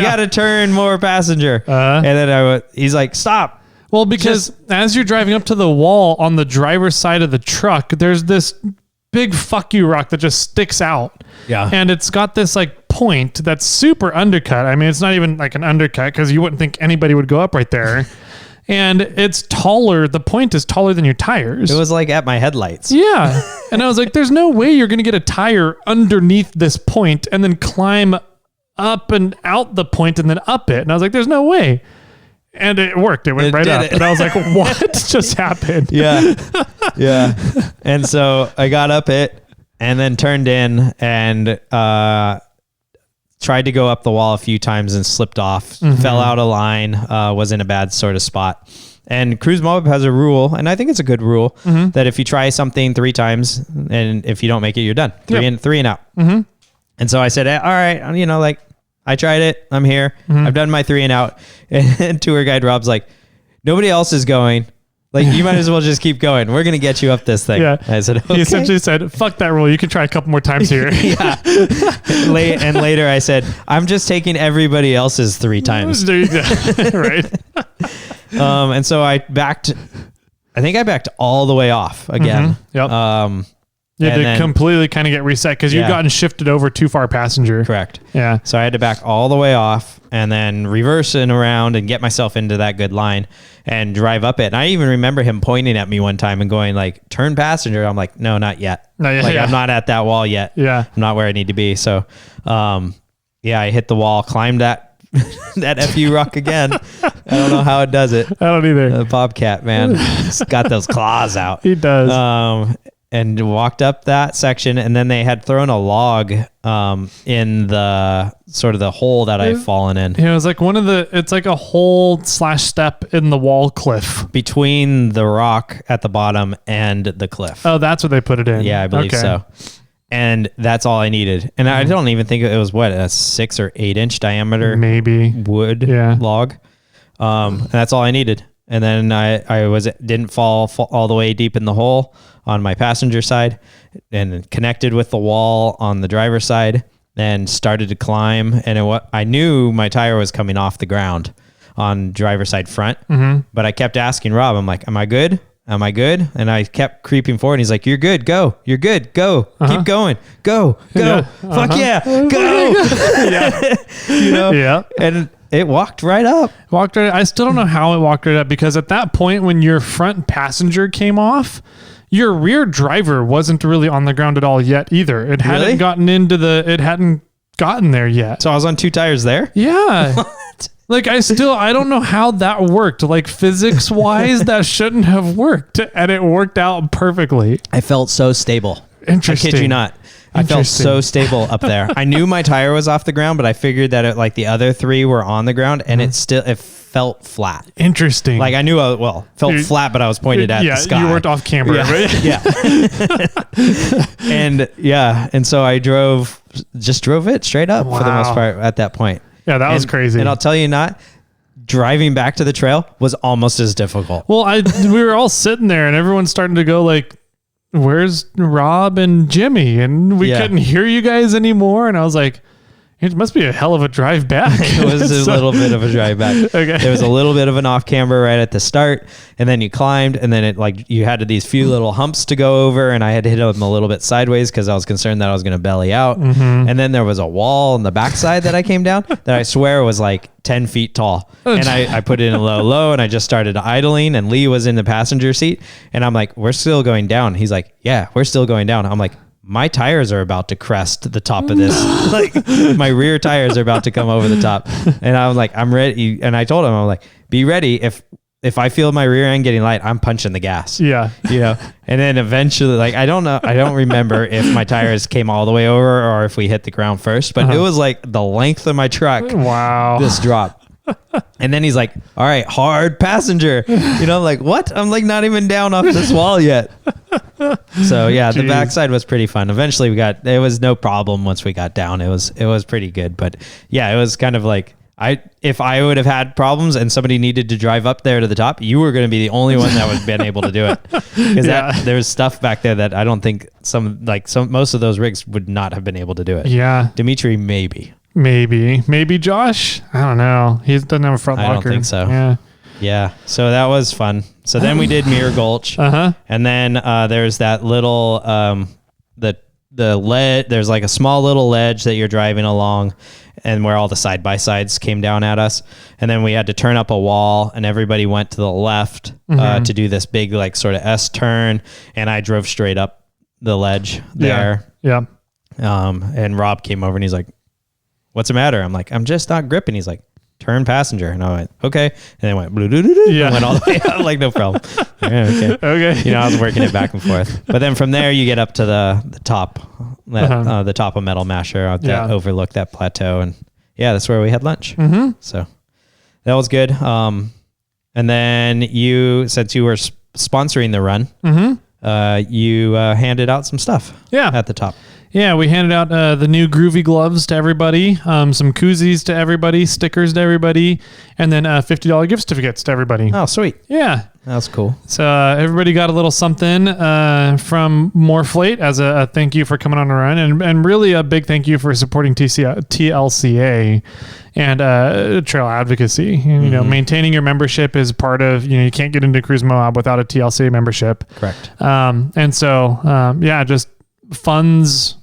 got to turn more passenger. And then he's like, stop. Well, because as you're driving up to the wall on the driver's side of the truck, there's this big fuck you rock that just sticks out. Yeah. And it's got this like point that's super undercut. I mean, it's not even like an undercut because you wouldn't think anybody would go up right there. And it's taller. The point is taller than your tires. It was like at my headlights. Yeah. And I was like, there's no way you're going to get a tire underneath this point and then climb up and out the point and then up it. And I was like, there's no way. And it worked. It went right up. And I was like, what just happened? Yeah. Yeah. And so I got up it and then turned in and tried to go up the wall a few times and slipped off, fell out of line, was in a bad sort of spot. And Cruise Moab has a rule, and I think it's a good rule, that if you try something 3 times and if you don't make it, you're done. Three and out. And so I said, all right, I tried it. I'm here. I've done my 3 and out. And tour guide Rob's like, nobody else is going. Like, you might as well just keep going. We're going to get you up this thing. Yeah. I said, okay. He essentially said, fuck that rule. You can try a couple more times here. Yeah. And later I said, I'm just taking everybody else's 3 times. There you go. Right. And so I think I backed all the way off again. Yep. You had to completely kind of get reset because you'd gotten shifted over too far passenger. Correct. Yeah. So I had to back all the way off and then reverse and around and get myself into that good line and drive up it. And I even remember him pointing at me one time and going like, turn passenger. I'm like, no, not yet. Like I'm not at that wall yet. Yeah. I'm not where I need to be. So, I hit the wall, climbed that FU rock again. I don't know how it does it. I don't either. The Bobcat, man. He's got those claws out. He does. And walked up that section, and then they had thrown a log in the sort of the hole that I'd fallen in. Yeah, it was like it's like a hole / step in the wall cliff. Between the rock at the bottom and the cliff. Oh, that's what they put it in. Yeah, I believe so. And that's all I needed. And I don't even think it was a 6 or 8 inch diameter maybe wood log. And that's all I needed. And then I didn't fall all the way deep in the hole on my passenger side, and connected with the wall on the driver's side, and started to climb. And I knew my tire was coming off the ground on driver's side front, but I kept asking Rob, I'm like, am I good? Am I good? And I kept creeping forward. And he's like, you're good. Go. You're good. Go. Keep going. Go. Fuck yeah. Go. Yeah. And it walked right up. I still don't know how it walked right up, because at that point when your front passenger came off, your rear driver wasn't really on the ground at all yet either. It hadn't hadn't gotten there yet. So I was on 2 tires there? Yeah. What? Like I don't know how that worked. Like physics wise, that shouldn't have worked. And it worked out perfectly. I felt so stable. Interesting. I kid you not. I felt so stable up there. I knew my tire was off the ground, but I figured that the other 3 were on the ground, and it felt flat. Interesting. Like I knew, felt flat, but I was pointed at the sky. You weren't off camera, right? Yeah. And so I drove it straight up for the most part at that point. Yeah, that was crazy. And I'll tell you not, driving back to the trail was almost as difficult. Well, we were all sitting there, and everyone's starting to go like, where's Rob and Jimmy? And we couldn't hear you guys anymore. And I was like, it must be a hell of a drive back. It was a little bit of a drive back. Okay. There was a little bit of an off camber right at the start, and then you climbed, and then you had these few little humps to go over, and I had to hit them a little bit sideways because I was concerned that I was going to belly out. And then there was a wall on the backside that I came down that I swear was like 10 feet tall. And I put it in a low, and I just started idling, and Lee was in the passenger seat, and I'm like, we're still going down. He's like, yeah, we're still going down. I'm like, my tires are about to crest the top of this. Like my rear tires are about to come over the top. And I was like, I'm ready. And I told him, I'm like, be ready. If I feel my rear end getting light, I'm punching the gas. Yeah. And then eventually, I don't know. I don't remember if my tires came all the way over or if we hit the ground first, but it was like the length of my truck. Wow. This drop. And then he's like, all right, hard passenger. I'm like, what? I'm like not even down off this wall yet. So yeah, the backside was pretty fun. Eventually it was no problem once we got down. It was pretty good. But yeah, it was kind of like, if I would have had problems and somebody needed to drive up there to the top, you were going to be the only one that would have been able to do it. Because there's stuff back there that I don't think most of those rigs would not have been able to do it. Yeah. Dimitri, maybe Josh. I don't know. He doesn't have a front locker. I don't think so. Yeah. So that was fun. So then we did Mirror Gulch. And then there's that little the ledge. There's like a small little ledge that you're driving along, and where all the side by sides came down at us. And then we had to turn up a wall, and everybody went to the left to do this big sort of S turn. And I drove straight up the ledge there. Yeah. And Rob came over and he's like, what's the matter? I'm like, I'm just not gripping. He's like, turn passenger. And I went, okay. And then went, went all the way up. I'm like, no problem. Yeah, okay. I was working it back and forth. But then from there, you get up to the top, the top of MetalMasher that overlooked that plateau. And yeah, that's where we had lunch. So that was good. And then since you were sponsoring the run, you handed out some stuff at the top. Yeah, we handed out the new Groovy gloves to everybody, some koozies to everybody, stickers to everybody, and then $50 gift certificates to everybody. Oh, sweet. Yeah. That was cool. So everybody got a little something from MORRFlate as a thank you for coming on the run, and really a big thank you for supporting TLCA and trail advocacy. Maintaining your membership is part of, you can't get into Cruise Moab without a TLCA membership. Correct. And so, just funds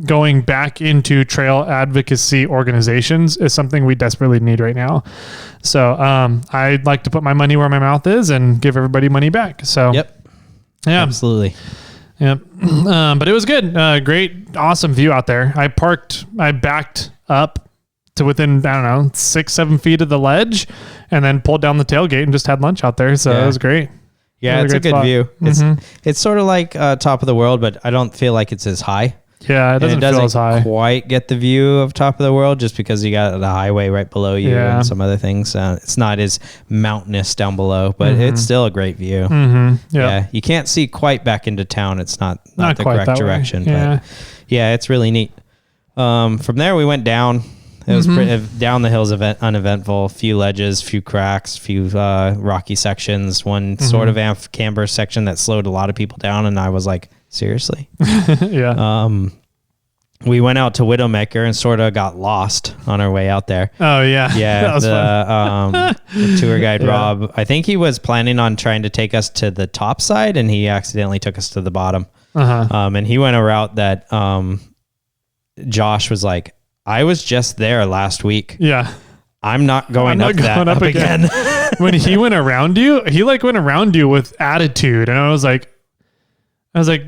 going back into trail advocacy organizations is something we desperately need right now. So I'd like to put my money where my mouth is and give everybody money back. So Yep. Yeah. Absolutely. Yep. But it was good. Great, awesome view out there. I backed up to within, I don't know, 6-7 feet of the ledge and then pulled down the tailgate and just had lunch out there. So it was great. Yeah, it's a good view. It's sort of like top of the world, but I don't feel like it's as high. Yeah, it doesn't feel as high. Quite get the view of top of the world just because you got the highway right below you and some other things. It's not as mountainous down below, but it's still a great view. Yeah, you can't see quite back into town. It's not the correct direction. But yeah, it's really neat. From there, we went down. It was down the hills, uneventful. Few ledges, few cracks, few rocky sections. One sort of camber section that slowed a lot of people down, and I was like, seriously? We went out to Widowmaker and sort of got lost on our way out there. Oh yeah. Yeah. That was fun. The tour guide, Rob, I think he was planning on trying to take us to the top side and he accidentally took us to the bottom. And he went a route that, Josh was like, I was just there last week. Yeah. I'm not going up again. When he went around you, went around you with attitude. And I was like,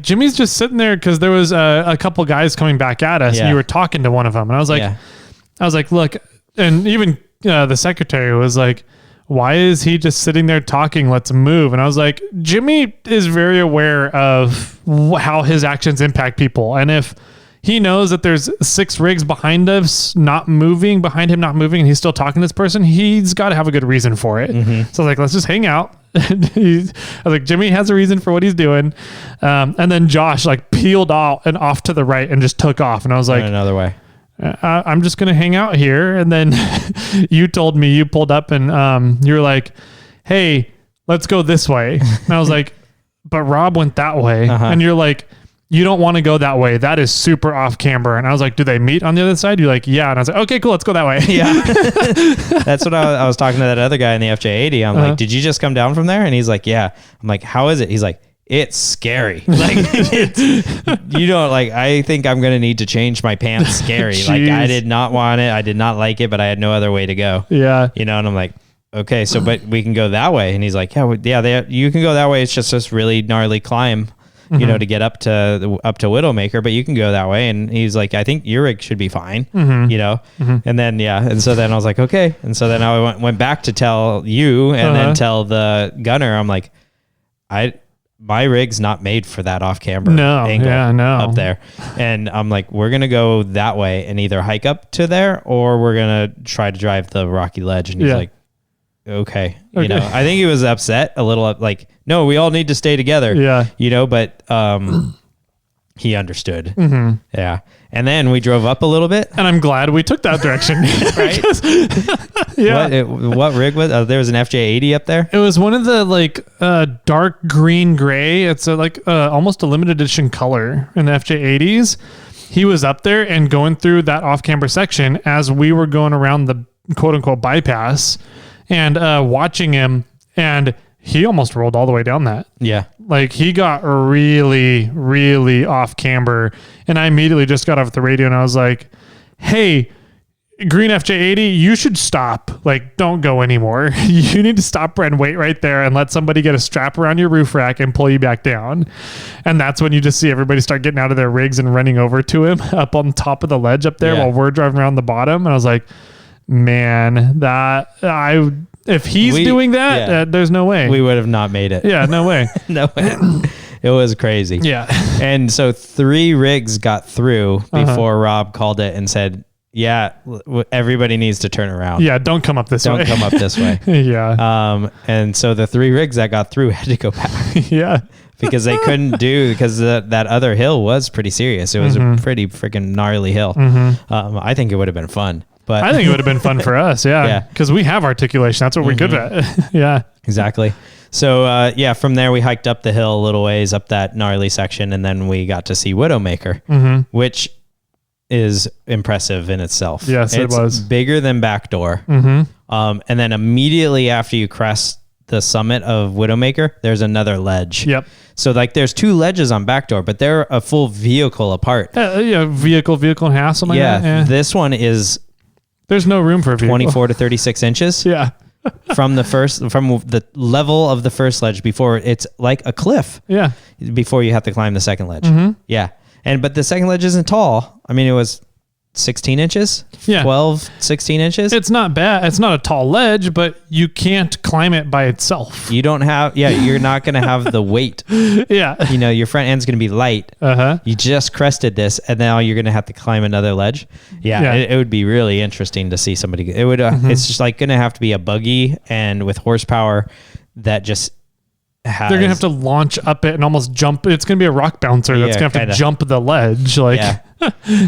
Jimmy's just sitting there because there was a couple guys coming back at us and you were talking to one of them. And I was like, look, and even the secretary was like, why is he just sitting there talking? Let's move. And I was like, Jimmy is very aware of how his actions impact people. And if he knows that there's 6 rigs behind us not moving, and he's still talking to this person, he's got to have a good reason for it. So I was like, let's just hang out. I was like, Jimmy has a reason for what he's doing. And then Josh like peeled out and off to the right and just took off. And I was like, another way. I'm just going to hang out here. And then you told me, you pulled up and you were like, hey, let's go this way. And I was like, but Rob went that way. And you're like, you don't want to go that way. That is super off camber. And I was like, do they meet on the other side? You're like, yeah. And I was like, okay, cool. Let's go that way. Yeah. That's what I was talking to that other guy in the FJ80. I'm like, did you just come down from there? And he's like, yeah. I'm like, how is it? He's like, it's scary. Like, I think I'm going to need to change my pants scary. Like I did not want it. I did not like it, but I had no other way to go. Yeah. And I'm like, okay, so, but we can go that way. And he's like, you can go that way. It's just this really gnarly climb. To get up to Widowmaker, but you can go that way. And he's like, I think your rig should be fine, and then, and so then I was like, okay. And so then I went back to tell you and then tell the gunner, I'm like, my rig's not made for that off camber angle up there. And I'm like, we're going to go that way and either hike up to there or we're going to try to drive the rocky ledge. And he's like, okay. I think he was upset a little, like, no, we all need to stay together. Yeah. But he understood. Yeah. And then we drove up a little bit. And I'm glad we took that direction. Right? What rig was there was an FJ80 up there? It was one of the dark green gray. It's almost a limited edition color in the FJ80s. He was up there and going through that off-camber section as we were going around the quote-unquote bypass and watching him, and he almost rolled all the way down that. Yeah. Like he got really, really off camber, and I immediately just got off the radio and I was like, hey, green FJ80, you should stop. Like, don't go anymore. You need to stop and wait right there and let somebody get a strap around your roof rack and pull you back down. And that's when you just see everybody start getting out of their rigs and running over to him up on top of the ledge up there while we're driving around the bottom. And I was like, man, if he's doing that, there's no way. We would have not made it. Yeah, no way. No way. It was crazy. Yeah. And so 3 rigs got through before Rob called it and said, yeah, everybody needs to turn around. Yeah, don't come up this way. Don't come up this way. Yeah. And so the 3 rigs that got through had to go back. Yeah. Because they couldn't because that other hill was pretty serious. It was a pretty freaking gnarly hill. I think it would have been fun. But I think it would have been fun for us. Yeah. Because we have articulation. That's what we're good at. Yeah. Exactly. So, from there we hiked up the hill a little ways up that gnarly section. And then we got to see Widowmaker, which is impressive in itself. Yes, it was bigger than Backdoor. And then immediately after you crest the summit of Widowmaker, there's another ledge. Yep. So like there's 2 ledges on backdoor, but they're a full vehicle apart. Vehicle and half, something like that. Yeah. This one is there's no room for a vehicle. 24 to 36 inches. Yeah. from the level of the first ledge before it's like a cliff. Yeah. Before you have to climb the second ledge. Yeah. But the second ledge isn't tall. I mean, it was 16 inches, 12, 16 inches. It's not bad. It's not a tall ledge, but you can't climb it by itself. You don't have, you're not going to have the weight. Yeah. Your front end's going to be light. You just crested this and now you're going to have to climb another ledge. Yeah. It would be really interesting to see somebody. It would, it's just like going to have to be a buggy and with horsepower that just has. They're going to have to launch up it and almost jump. It's going to be a rock bouncer that's going to have to jump the ledge.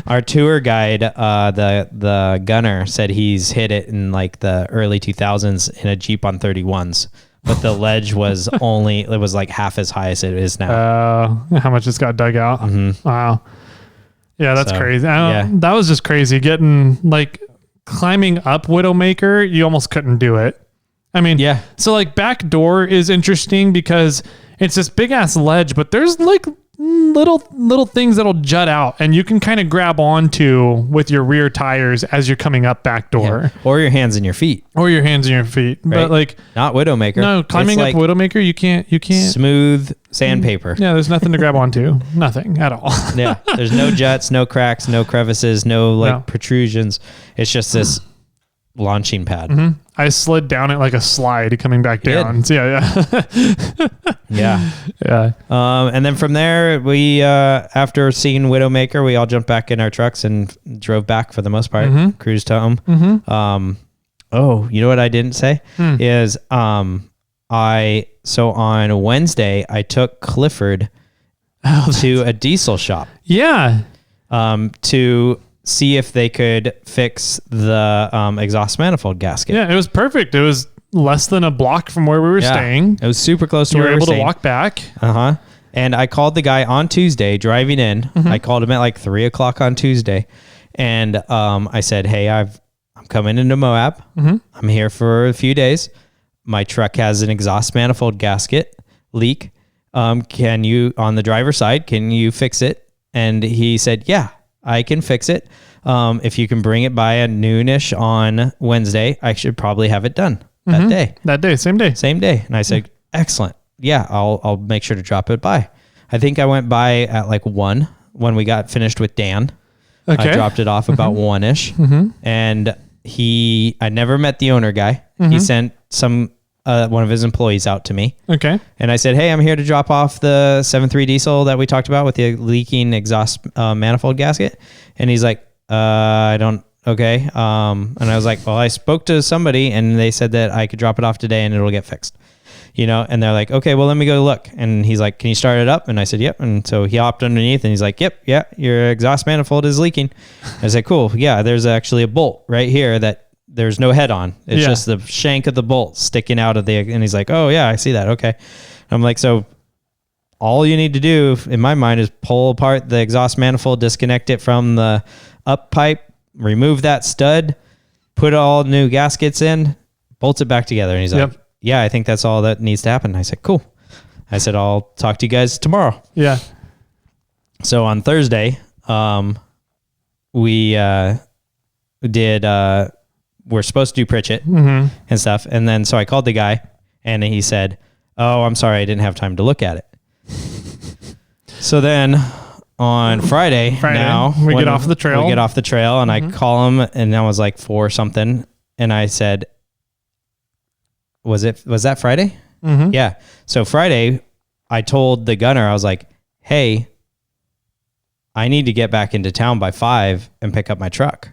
Our tour guide, the gunner, said he's hit it in like the early 2000s in a Jeep on 31s, but the ledge was it was like half as high as it is now. How much it's got dug out. Wow. Yeah, that's crazy. That was just crazy. Getting like climbing up Widowmaker, you almost couldn't do it. I mean, so like backdoor is interesting because it's this big ass ledge, but there's like little things that'll jut out and you can kind of grab onto with your rear tires as you're coming up backdoor. Or your hands and your feet. Right? But like not Widowmaker. No, climbing up Widowmaker, you can't smooth sandpaper. Yeah, there's nothing to grab onto. Nothing at all. There's no juts, no cracks, no crevices, no protrusions. It's just this launching pad. I slid down it like a slide coming back down. So yeah. And then from there, we after seeing Widowmaker, we all jumped back in our trucks and drove back for the most part. Cruised home. You know what I didn't say is on Wednesday I took Clifford to a diesel shop. Yeah. To see if they could fix the exhaust manifold gasket. Yeah, it was perfect. It was less than a block from where we were staying. It was super close to where we were staying. You were able to walk back. And I called the guy on Tuesday driving in. I called him at like 3:00 on Tuesday. And I said, hey, I'm coming into Moab. I'm here for a few days. My truck has an exhaust manifold gasket leak. Can you, on the driver's side, can you fix it? And he said, yeah, I can fix it. If you can bring it by at noonish on Wednesday, I should probably have it done that day. Same day. And I said, excellent. Yeah, I'll make sure to drop it by. I think I went by at like 1 when we got finished with Dan. I dropped it off about 1-ish. And I never met the owner guy. He sent one of his employees out to me. And I said, hey, I'm here to drop off the 7.3 diesel that we talked about with the leaking exhaust manifold gasket. And he's like, okay. And I was like, well, I spoke to somebody and they said that I could drop it off today and it'll get fixed. And they're like, okay, well, let me go look. And he's like, can you start it up? And I said, yep. And so he hopped underneath and he's like, yep, your exhaust manifold is leaking. I said, cool. Yeah, there's actually a bolt right here that there's no head on. It's just the shank of the bolt sticking out of and he's like, oh yeah, I see that. Okay. I'm like, so all you need to do in my mind is pull apart the exhaust manifold, disconnect it from the up pipe, remove that stud, put all new gaskets in, bolt it back together. And he's like, yeah, I think that's all that needs to happen. I said, cool. I said, I'll talk to you guys tomorrow. Yeah. So on Thursday, we we're supposed to do Pritchett and stuff. And then, so I called the guy and he said, oh, I'm sorry, I didn't have time to look at it. So then on Friday now, we get off the trail. And I call him and I was like 4 something. And I said, was that Friday? Yeah. So Friday I told the gunner, I was like, hey, I need to get back into town by 5 and pick up my truck.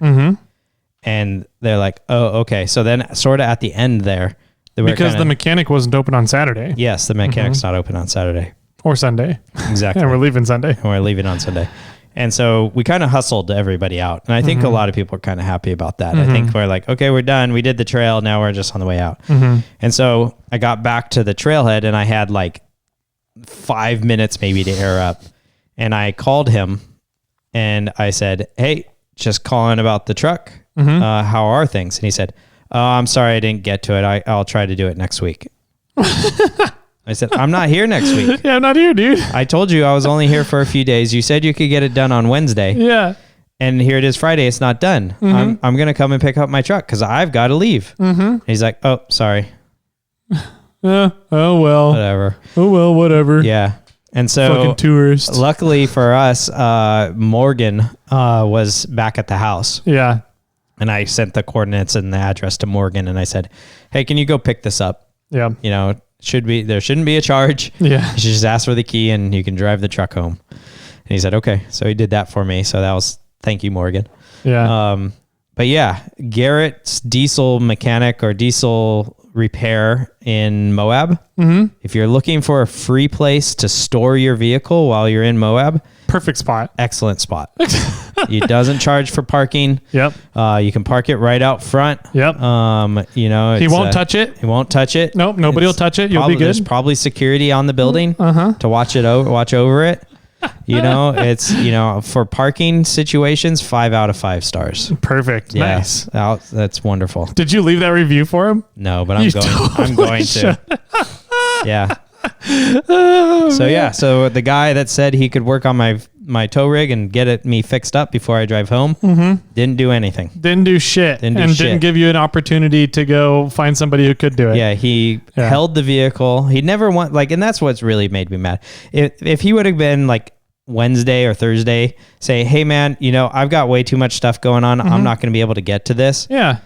And they're like, oh, okay. So then sort of at the end there. Because the mechanic wasn't open on Saturday. Yes, the mechanic's not open on Saturday. Or Sunday. Exactly. And we're leaving Sunday. on Sunday. And so we kind of hustled everybody out. And I think a lot of people are kind of happy about that. I think we're like, okay, we're done. We did the trail. Now we're just on the way out. And so I got back to the trailhead and I had like 5 minutes maybe to air up. And I called him and I said, hey, just calling about the truck. How are things? And he said, oh, I'm sorry I didn't get to it. I'll try to do it next week. I said, I'm not here next week. Yeah, I'm not here, dude. I told you I was only here for a few days. You said you could get it done on Wednesday. Yeah. And here it is Friday. It's not done. I'm going to come and pick up my truck because I've got to leave. He's like, oh, sorry. Oh, well. Whatever. Oh, well, whatever. Yeah. And so fucking tourist. Luckily for us, Morgan was back at the house. Yeah. And I sent the coordinates and the address to Morgan. And I said, hey, can you go pick this up? Yeah. You know, there shouldn't be a charge. Yeah. You should just ask for the key and you can drive the truck home. And he said, okay. So he did that for me. So that was, thank you, Morgan. Yeah. But yeah, Garrett's diesel mechanic or diesel repair in Moab. If you're looking for a free place to store your vehicle while you're in Moab, perfect spot. Excellent spot. He doesn't charge for parking. Yep. You can park it right out front. Yep. You know, he won't touch it. He won't touch it. Nope. Nobody will touch it. You'll be good. There's probably security on the building to watch over it. You know, it's, you know, for parking situations, 5 out of 5 stars. Perfect. Yeah. Nice. That's wonderful. Did you leave that review for him? No, but I'm going to. Yeah. So the guy that said he could work on my tow rig and get me fixed up before I drive home didn't do anything. Didn't do shit. Didn't give you an opportunity to go find somebody who could do it. Yeah, he held the vehicle. He never and that's what's really made me mad. If he would have been like Wednesday or Thursday, say, hey man, you know, I've got way too much stuff going on. I'm not going to be able to get to this. Yeah.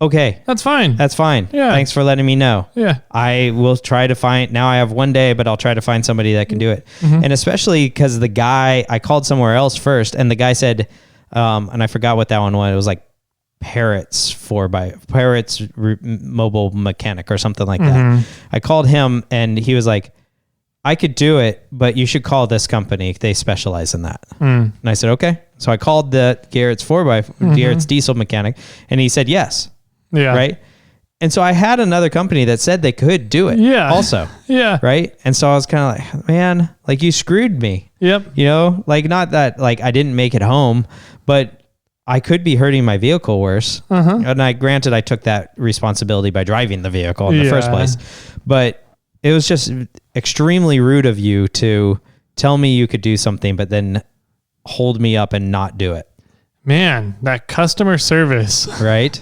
Okay. That's fine. Yeah. Thanks for letting me know. Yeah. I will try to find, now I have one day, but I'll try to find somebody that can do it. And especially because the guy, I called somewhere else first and the guy said, and I forgot what that one was. It was like Parrots Mobile Mechanic or something like that. I called him and he was like, I could do it, but you should call this company. They specialize in that. And I said, okay. So I called the Garrett's Garrett's diesel mechanic and he said, yes. Yeah. Right. And so I had another company that said they could do it. Yeah. Also. Yeah. Right. And so I was kind of like, man, like you screwed me. Yep. You know, like not that like I didn't make it home, but I could be hurting my vehicle worse. And granted, I took that responsibility by driving the vehicle in the first place, but it was just extremely rude of you to tell me you could do something, but then hold me up and not do it. Man, that customer service. Right.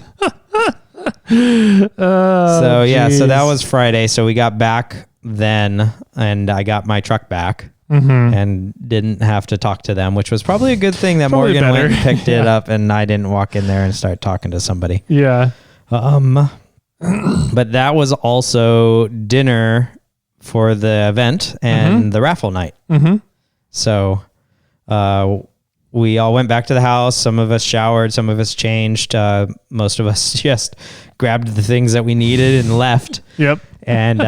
So so that was Friday. So we got back then and I got my truck back and didn't have to talk to them, which was probably a good thing that probably Morgan better. went and picked it up and I didn't walk in there and start talking to somebody. Yeah. But that was also dinner for the event and the raffle night. So we all went back to the house. Some of us showered, some of us changed. Most of us just grabbed the things that we needed and left. Yep. And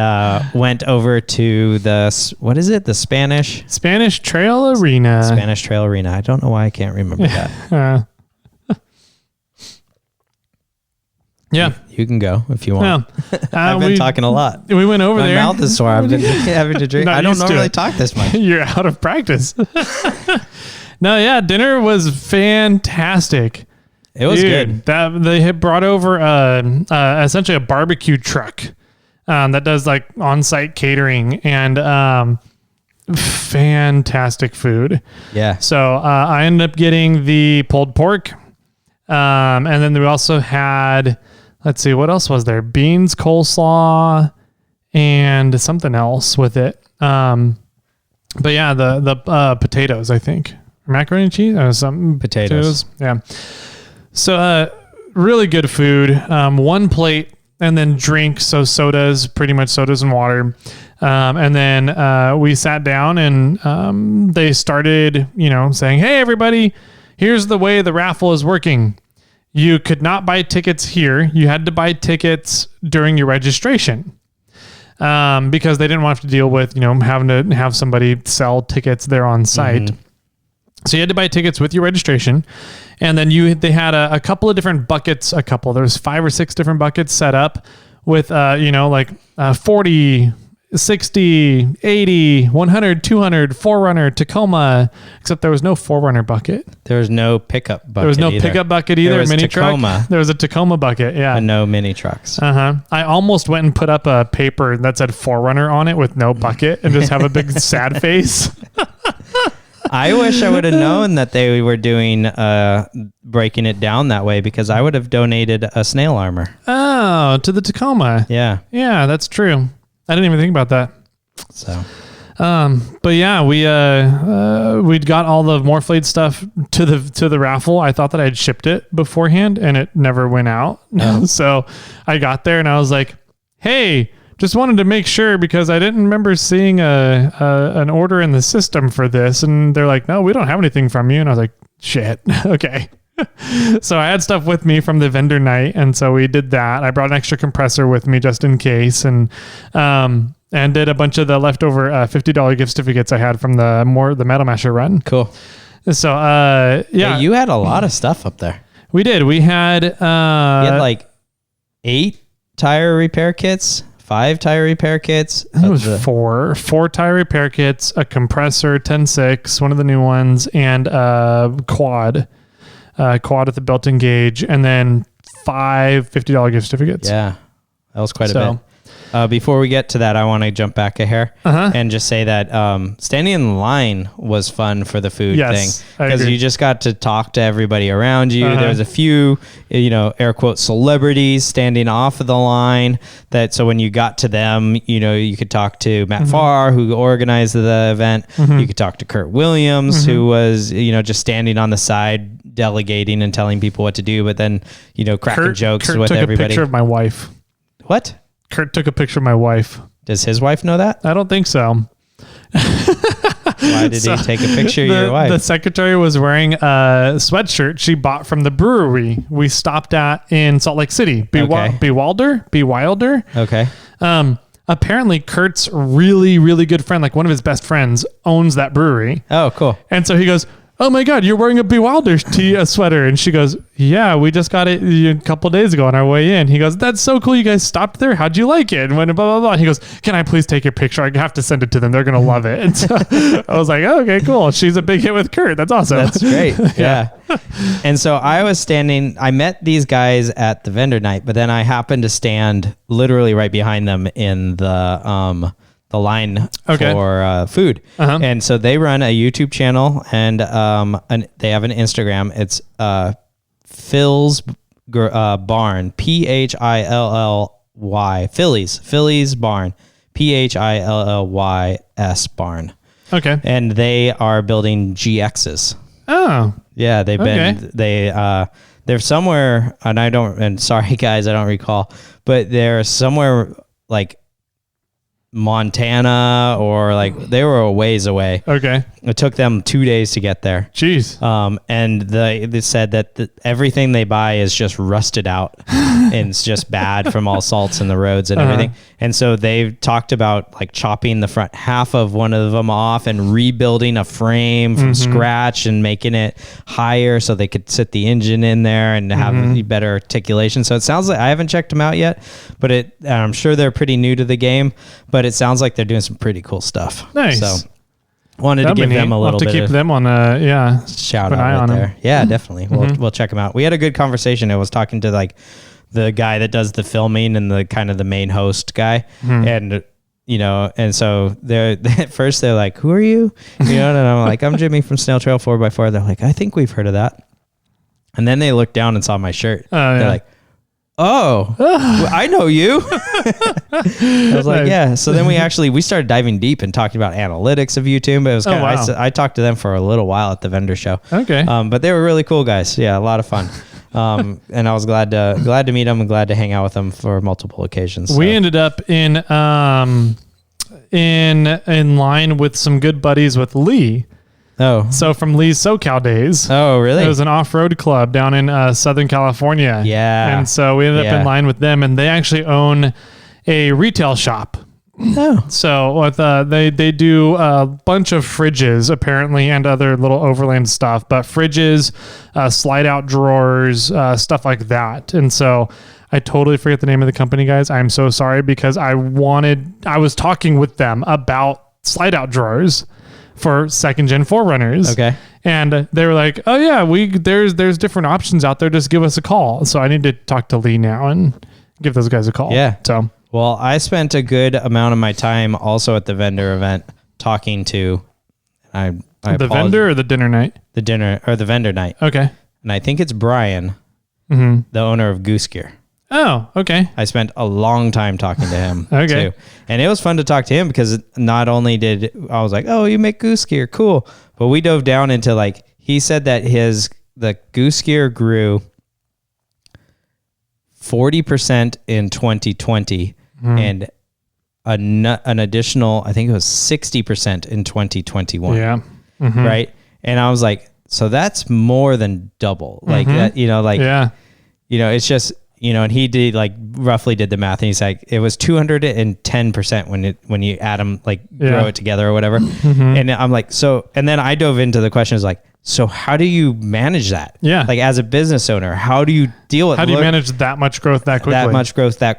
went over to the Spanish Trail Arena. Spanish Trail Arena. I don't know why I can't remember that. Yeah. You can go if you want. Yeah. I've been talking a lot. We went over there. My mouth is sore. I've been having to drink. I don't normally talk this much. You're out of practice. No, yeah, dinner was fantastic. It was good. They had brought over essentially a barbecue truck that does like on-site catering and fantastic food. Yeah. So I ended up getting the pulled pork, and then we also had, let's see, what else was there? Beans, coleslaw, and something else with it. But yeah, the potatoes, I think. Macaroni and cheese? Some potatoes. Yeah. So really good food. One plate and then drink. So sodas, pretty much sodas and water. And then we sat down and they started, saying, hey, everybody, here's the way the raffle is working. You could not buy tickets here. You had to buy tickets during your registration. Because they didn't want to have to deal with, having to have somebody sell tickets there on site. So you had to buy tickets with your registration. And then they had a couple of different buckets, there's 5 or 6 different buckets set up with, 40 60, 80, 100, 200, 4Runner, Tacoma, except there was no 4Runner bucket. There was no pickup bucket. There was no pickup bucket either. There was mini Tacoma. truck. There was a Tacoma bucket. Yeah. But no mini trucks. I almost went and put up a paper that said 4Runner on it with no bucket and just have a big sad face. I wish I would have known that they were doing breaking it down that way, because I would have donated a Snail armor. Oh, to the Tacoma. Yeah. Yeah, that's true. I didn't even think about that. So, but yeah, we'd got all the MORRFlate stuff to the raffle. I thought that I'd shipped it beforehand and it never went out. Oh. So I got there and I was like, hey, just wanted to make sure because I didn't remember seeing an order in the system for this. And they're like, no, we don't have anything from you. And I was like, shit. Okay. So I had stuff with me from the vendor night. And so we did that. I brought an extra compressor with me just in case. And did a bunch of the leftover $50 gift certificates I had from the MetalMasher run. cool. So, yeah. Hey, you had a lot of stuff up there. We did. We had, You had like 8 tire repair kits, 5 tire repair kits. I think it was four tire repair kits, a compressor, 10.6, one of the new ones, and a quad with a built-in gauge, and then 5 $50 gift certificates. Yeah, that was quite a bit. Before we get to that, I want to jump back a hair and just say that standing in line was fun for the food thing, because you just got to talk to everybody around you. There was a few, air quote, celebrities standing off of the line so when you got to them, you could talk to Matt Farr, who organized the event. You could talk to Kurt Williams, who was, just standing on the side, delegating and telling people what to do, but then, cracking jokes with everybody. Kurt took a picture of my wife. What? Kurt took a picture of my wife. Does his wife know that? I don't think so. Why did he take a picture of your wife? The secretary was wearing a sweatshirt she bought from the brewery we stopped at in Salt Lake City. B. Wilder. Okay. Apparently Kurt's really, really good friend, like one of his best friends, owns that brewery. Oh, cool. And so he goes, oh my God, you're wearing a B. Wilder sweater. And she goes, yeah, we just got it a couple days ago on our way in. He goes, that's so cool. You guys stopped there. How'd you like it? And went blah, blah, blah. And he goes, can I please take your picture? I have to send it to them. They're going to love it. And so I was like, oh, okay, cool. She's a big hit with Kurt. That's awesome. That's great. Yeah. And so I met these guys at the vendor night, but then I happened to stand literally right behind them in the line for food. And so they run a YouTube channel and they have an Instagram. It's Phil's Barn, Philly, Philly's Barn, Phillys Barn. Okay. And they are building GXs. Oh. Yeah, they're somewhere, and sorry guys, I don't recall, but they're somewhere like Montana, or like they were a ways away. Okay. It took them 2 days to get there. Jeez. And they said that everything they buy is just rusted out and it's just bad from all salts in the roads and everything. And so they've talked about like chopping the front half of one of them off and rebuilding a frame from scratch and making it higher so they could sit the engine in there and have better articulation. So it sounds like, I haven't checked them out yet, but I'm sure they're pretty new to the game, but it sounds like they're doing some pretty cool stuff. Nice. So wanted to give them a little bit. To keep them on shout out right there. Yeah, definitely. We'll check them out. We had a good conversation. I was talking to like the guy that does the filming and the kind of the main host guy, and and so at first they're like, "Who are you?" And I'm like, "I'm Jimmy from Snail Trail 4x4." They're like, "I think we've heard of that." And then they looked down and saw my shirt. They're like, "Oh, I know you." I was like, yeah. So then we started diving deep and talking about analytics of YouTube. But it was kind of, I talked to them for a little while at the vendor show. Okay. But they were really cool guys. Yeah, a lot of fun. And I was glad to meet them and glad to hang out with them for multiple occasions. So. We ended up in line with some good buddies with Lee. Oh. So from Lee's SoCal days. Oh, really? It was an off-road club down in Southern California. Yeah. And so we ended up in line with them, and they actually own a retail shop. Oh. So with, they do a bunch of fridges apparently and other little overland stuff, but fridges, slide out drawers, stuff like that. And so I totally forget the name of the company, guys. I'm so sorry, because I was talking with them about slide out drawers for 2nd gen 4Runners. Okay. And they were like, oh yeah, there's different options out there. Just give us a call. So I need to talk to Lee now and give those guys a call. Yeah. So, well, I spent a good amount of my time also at the vendor event talking to, the vendor or the dinner night? The dinner or the vendor night. Okay. And I think it's Brian, the owner of Goose Gear. Oh, okay. I spent a long time talking to him Okay. too. And it was fun to talk to him because not only did I was like, oh, you make goose gear, cool. But we dove down into like, he said that the goose gear grew 40% in 2020 and an additional, I think it was 60% in 2021. Yeah. Right. And I was like, so that's more than double. Like that, Yeah. It's just, and he did roughly did the math, and he's like, it was 210% when you add them, grow it together or whatever. And I'm like, so, and then I dove into the question is like, so how do you manage that? Yeah. Like as a business owner, how do you deal with, how do you manage that much growth that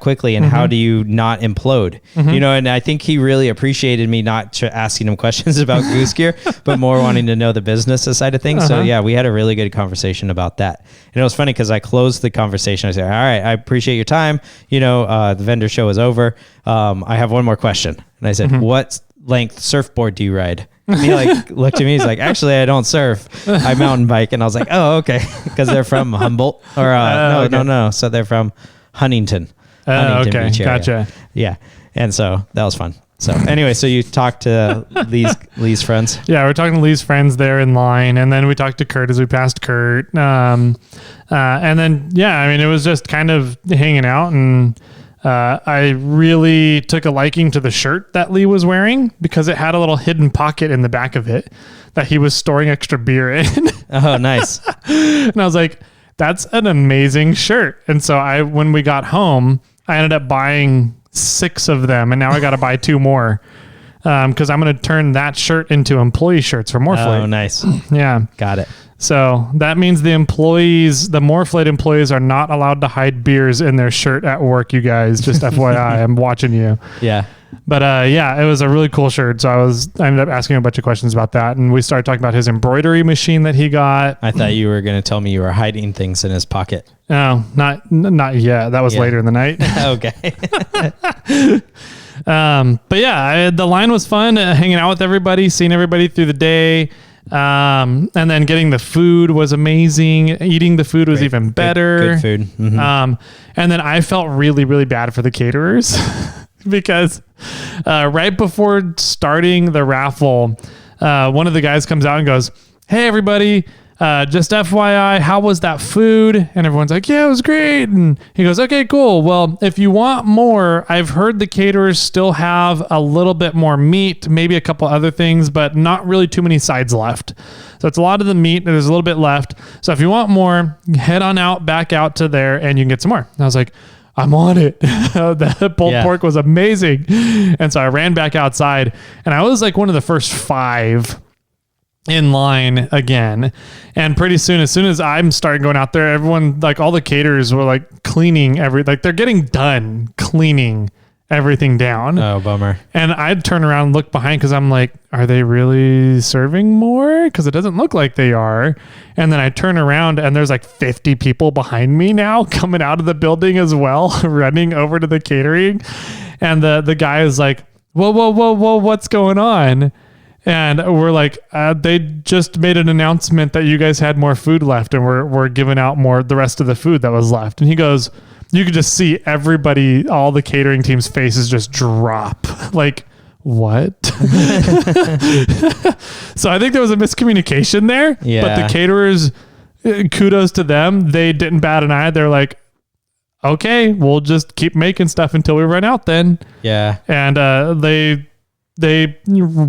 quickly? And how do you not implode? And I think he really appreciated me not asking him questions about goose gear, but more wanting to know the business side of things. So yeah, we had a really good conversation about that. And it was funny because I closed the conversation. I said, all right, I appreciate your time. The vendor show is over. I have one more question. And I said, what length surfboard do you ride? And he looked at me. He's like, actually, I don't surf. I mountain bike. And I was like, oh, okay. Because they're from Humboldt or no. So they're from Huntington Okay. Beach area. Gotcha. Yeah. And so that was fun. So anyway, so you talked to Lee's friends. Yeah. We're talking to Lee's friends there in line. And then we talked to Kurt as we passed Kurt. And then, yeah, I mean, it was just kind of hanging out, and I really took a liking to the shirt that Lee was wearing because it had a little hidden pocket in the back of it that he was storing extra beer in. Oh, nice. And I was like, that's an amazing shirt. And so when we got home, I ended up buying 6 of them, and now I got to buy 2 more because I'm going to turn that shirt into employee shirts for MORRFlate. Oh, nice. Yeah. Got it. So that means the MORRFlate employees are not allowed to hide beers in their shirt at work, you guys. Just FYI, I'm watching you. Yeah. But yeah, it was a really cool shirt. So I ended up asking him a bunch of questions about that. And we started talking about his embroidery machine that he got. I thought you were going to tell me you were hiding things in his pocket. No, not yet. That was later in the night. Okay. But yeah, the line was fun, hanging out with everybody, seeing everybody through the day. And then getting the food was amazing. Eating the food was even better. Good food. Mm-hmm. And then I felt really, really bad for the caterers because right before starting the raffle, one of the guys comes out and goes, "Hey, everybody. Just FYI, how was that food?" And everyone's like, "Yeah, it was great." And he goes, "Okay, cool. Well, if you want more, I've heard the caterers still have a little bit more meat, maybe a couple other things, but not really too many sides left. So it's a lot of the meat. And there's a little bit left. So if you want more, head on back out to there and you can get some more." And I was like, I'm on it. The pulled pork was amazing. And so I ran back outside, and I was like one of the first 5 in line again. And pretty soon, as soon as I'm starting going out there, everyone, like all the caterers were like cleaning they're getting done cleaning everything down. Oh, bummer. And I'd turn around and look behind because I'm like, are they really serving more? Because it doesn't look like they are. And then I turn around and there's like 50 people behind me now coming out of the building as well, running over to the catering. And the guy is like, whoa, what's going on? And we're like, they just made an announcement that you guys had more food left, and we're giving out the rest of the food that was left. And he goes, you could just see everybody, all the catering team's faces just drop. Like, what? So I think there was a miscommunication there. Yeah. But the caterers, kudos to them. They didn't bat an eye. They're like, okay, we'll just keep making stuff until we run out then. Yeah. And they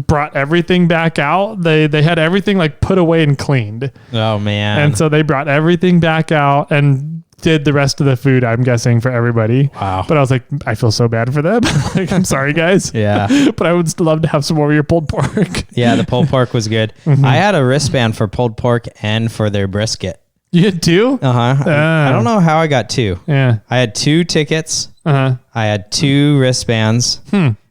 brought everything back out. They had everything like put away and cleaned. Oh, man. And so they brought everything back out and did the rest of the food, I'm guessing, for everybody. Wow. But I was like, I feel so bad for them. Like, I'm sorry, guys. Yeah. But I would still love to have some more of your pulled pork. Yeah, the pulled pork was good. I had a wristband for pulled pork and for their brisket. You had 2? I don't know how I got 2. Yeah. I had 2 tickets. Uh-huh. I had 2 wristbands.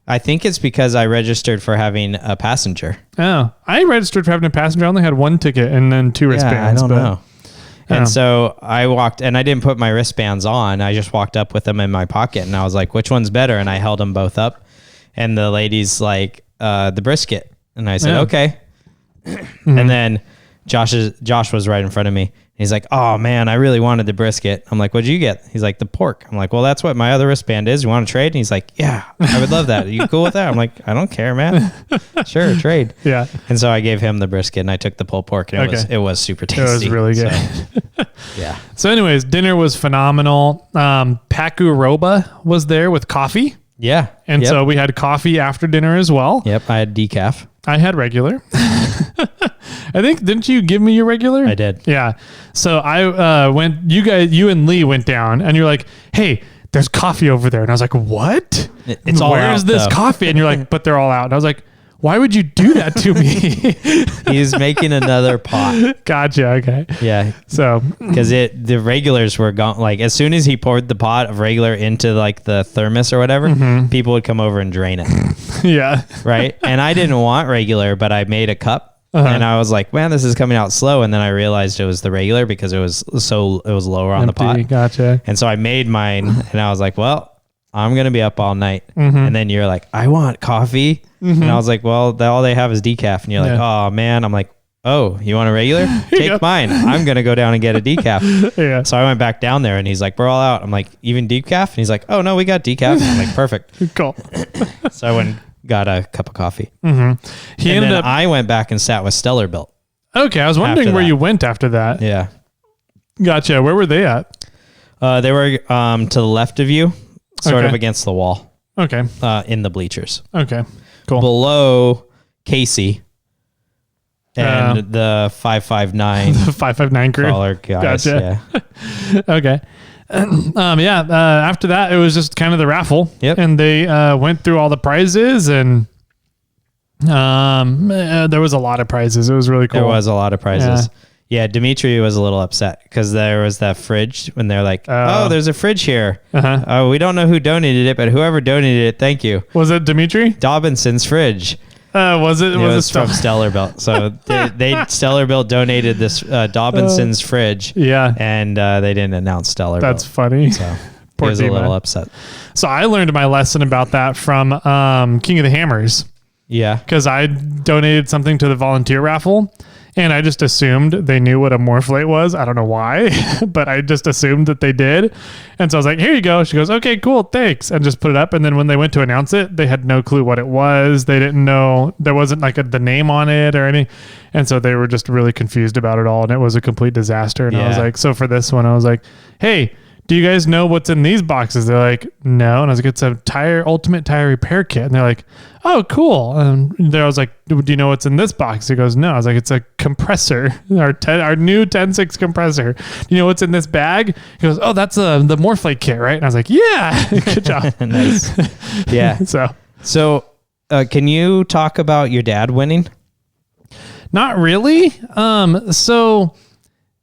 I think it's because I registered for having a passenger. Oh, I registered for having a passenger. I only had 1 ticket and then 2 wristbands. I don't know. And so I walked, and I didn't put my wristbands on. I just walked up with them in my pocket, and I was like, which one's better? And I held them both up. And the lady's like, the brisket. And I said, okay. And then Josh was right in front of me. He's like, oh man, I really wanted the brisket. I'm like, what'd you get? He's like, the pork. I'm like, well, that's what my other wristband is. You want to trade? And he's like, yeah, I would love that. Are you cool with that? I'm like, I don't care, man. Sure, trade. Yeah. And so I gave him the brisket, and I took the pulled pork, and it was super tasty. It was really good. So, yeah. So anyways, dinner was phenomenal. Paku Roba was there with coffee. Yeah. And so we had coffee after dinner as well. Yep. I had decaf. I had regular. I think, didn't you give me your regular? I did. Yeah. So I you and Lee went down, and you're like, hey, there's coffee over there. And I was like, what? It's all Where's out, this though. coffee? And you're like, but they're all out. And I was like, why would you do that to me? He's making another pot. Gotcha. Okay. Yeah. So, because the regulars were gone. Like as soon as he poured the pot of regular into like the thermos or whatever, people would come over and drain it. yeah. Right. And I didn't want regular, but I made a cup. And I was like, man, this is coming out slow. And then I realized it was the regular because it was lower on the pot. Gotcha. And so I made mine, and I was like, well, I'm going to be up all night. And then you're like, I want coffee. And I was like, well, all they have is decaf. And you're like, oh man. I'm like, oh, you want a regular? Take mine. I'm going to go down and get a decaf. Yeah. So I went back down there, and he's like, we're all out. I'm like, even decaf? And he's like, oh no, we got decaf. I'm like, perfect. Cool. So I went and got a cup of coffee. I went back and sat with Stellarbuilt. Okay. I was wondering where you went after that. Yeah. Gotcha. Where were they at? They were to the left of you, sort of against the wall. Okay. In the bleachers. Okay. Cool. Below Casey and the 559. The 559 crew. Caller guys. Gotcha. Yeah. Okay. After that, it was just kind of the raffle. Yep. And they went through all the prizes, and there was a lot of prizes. It was really cool. There was a lot of prizes. Yeah, Dimitri was a little upset because there was that fridge when they're like, oh, there's a fridge here. We don't know who donated it, but whoever donated it, thank you. Was it Dimitri? Dobinson's fridge. Was it? It was from Stellarbuilt. So Stellarbuilt donated this Dobinson's fridge. Yeah. And they didn't announce Stellarbuilt. That's funny. So he was a little upset. So I learned my lesson about that from King of the Hammers. Yeah. Because I donated something to the volunteer raffle, and I just assumed they knew what a MORRFlate was. I don't know why, but I just assumed that they did. And so I was like, here you go. She goes, okay, cool, thanks. And just put it up. And then when they went to announce it, they had no clue what it was. They didn't know. There wasn't like the name on it or anything. And so they were just really confused about it all. And it was a complete disaster. And I was like, so for this one, I was like, hey, do you guys know what's in these boxes? They're like, no. And I was like, it's a ultimate tire repair kit. And they're like, oh, cool. And I was like, do you know what's in this box? He goes, no. I was like, it's a compressor, our new 10.6 compressor. Do you know what's in this bag? He goes, oh, that's the MORRFlate kit, right? And I was like, yeah, good job. Nice. Yeah. So can you talk about your dad winning? Not really. So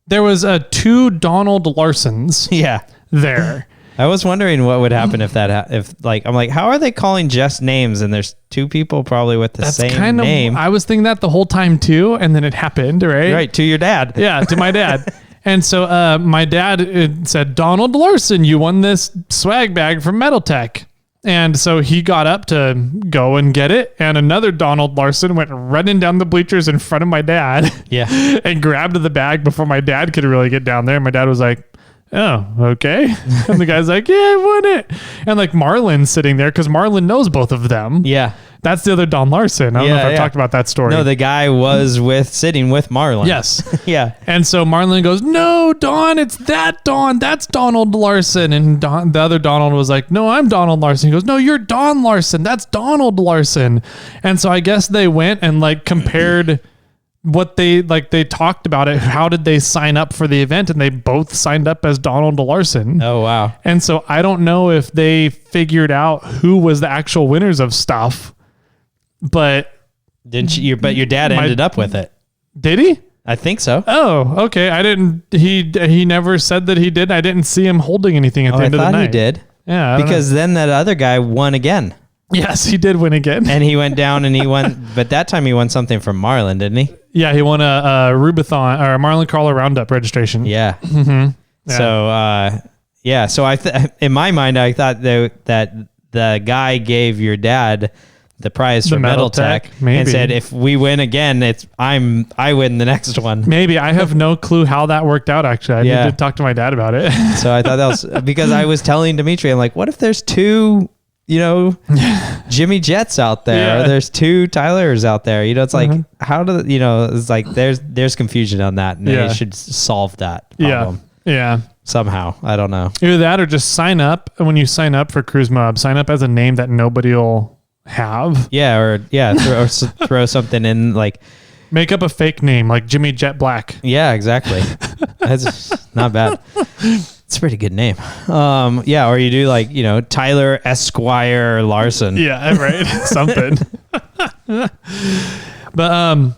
there was 2 Donald Larsons. Yeah. There. I was wondering what would happen if that, I'm like, how are they calling just names? And there's 2 people probably with the same name. I was thinking that the whole time too. And then it happened, right? Right. To your dad. Yeah. To my dad. And so my dad said, Donald Larson, you won this swag bag from Metal Tech. And so he got up to go and get it. And another Donald Larson went running down the bleachers in front of my dad. Yeah. And grabbed the bag before my dad could really get down there. And my dad was like, oh, okay. And the guy's like, yeah, I won it. And like Marlon's sitting there because Marlon knows both of them. Yeah. That's the other Don Larson. I don't know if I've talked about that story. No, the guy was sitting with Marlon. Yes. Yeah. And so Marlon goes, no, Don, it's that Don. That's Donald Larson. And the other Donald was like, no, I'm Donald Larson. He goes, no, you're Don Larson. That's Donald Larson. And so I guess they went and like compared what they talked about it. How did they sign up for the event? And they both signed up as Donald Larson. Oh, wow. And so I don't know if they figured out who was the actual winners of stuff, but didn't you? But your dad ended up with it. Did he? I think so. Oh, okay. I didn't. He never said that he did. I didn't see him holding anything at the end of the night. He did. Yeah, because then that other guy won again. Yes, he did win again. And he went down and he won, but that time he won something from Marlin, didn't he? Yeah, he won a Rubathon or a Marlin Crawler Roundup registration. Yeah. Mm-hmm. Yeah. So in my mind, I thought that the guy gave your dad the prize for Metal Tech and said, if we win again, I win the next one. Maybe. I have no clue how that worked out, actually. I need to talk to my dad about it. So I thought that was because I was telling Dimitri, I'm like, what if there's two, Jimmy Jets out there, or there's two Tylers out there? It's like, how do, it's like, there's confusion on that, and they should solve that problem. Yeah. Somehow. I don't know. Either that or just sign up. And when you sign up for Cruise Moab, sign up as a name that nobody will have. Yeah. Or throw something in, like, make up a fake name like Jimmy Jet Black. Yeah, exactly. That's not bad. It's a pretty good name. Or you do like, Tyler Esquire Larson. Yeah, right. Something. But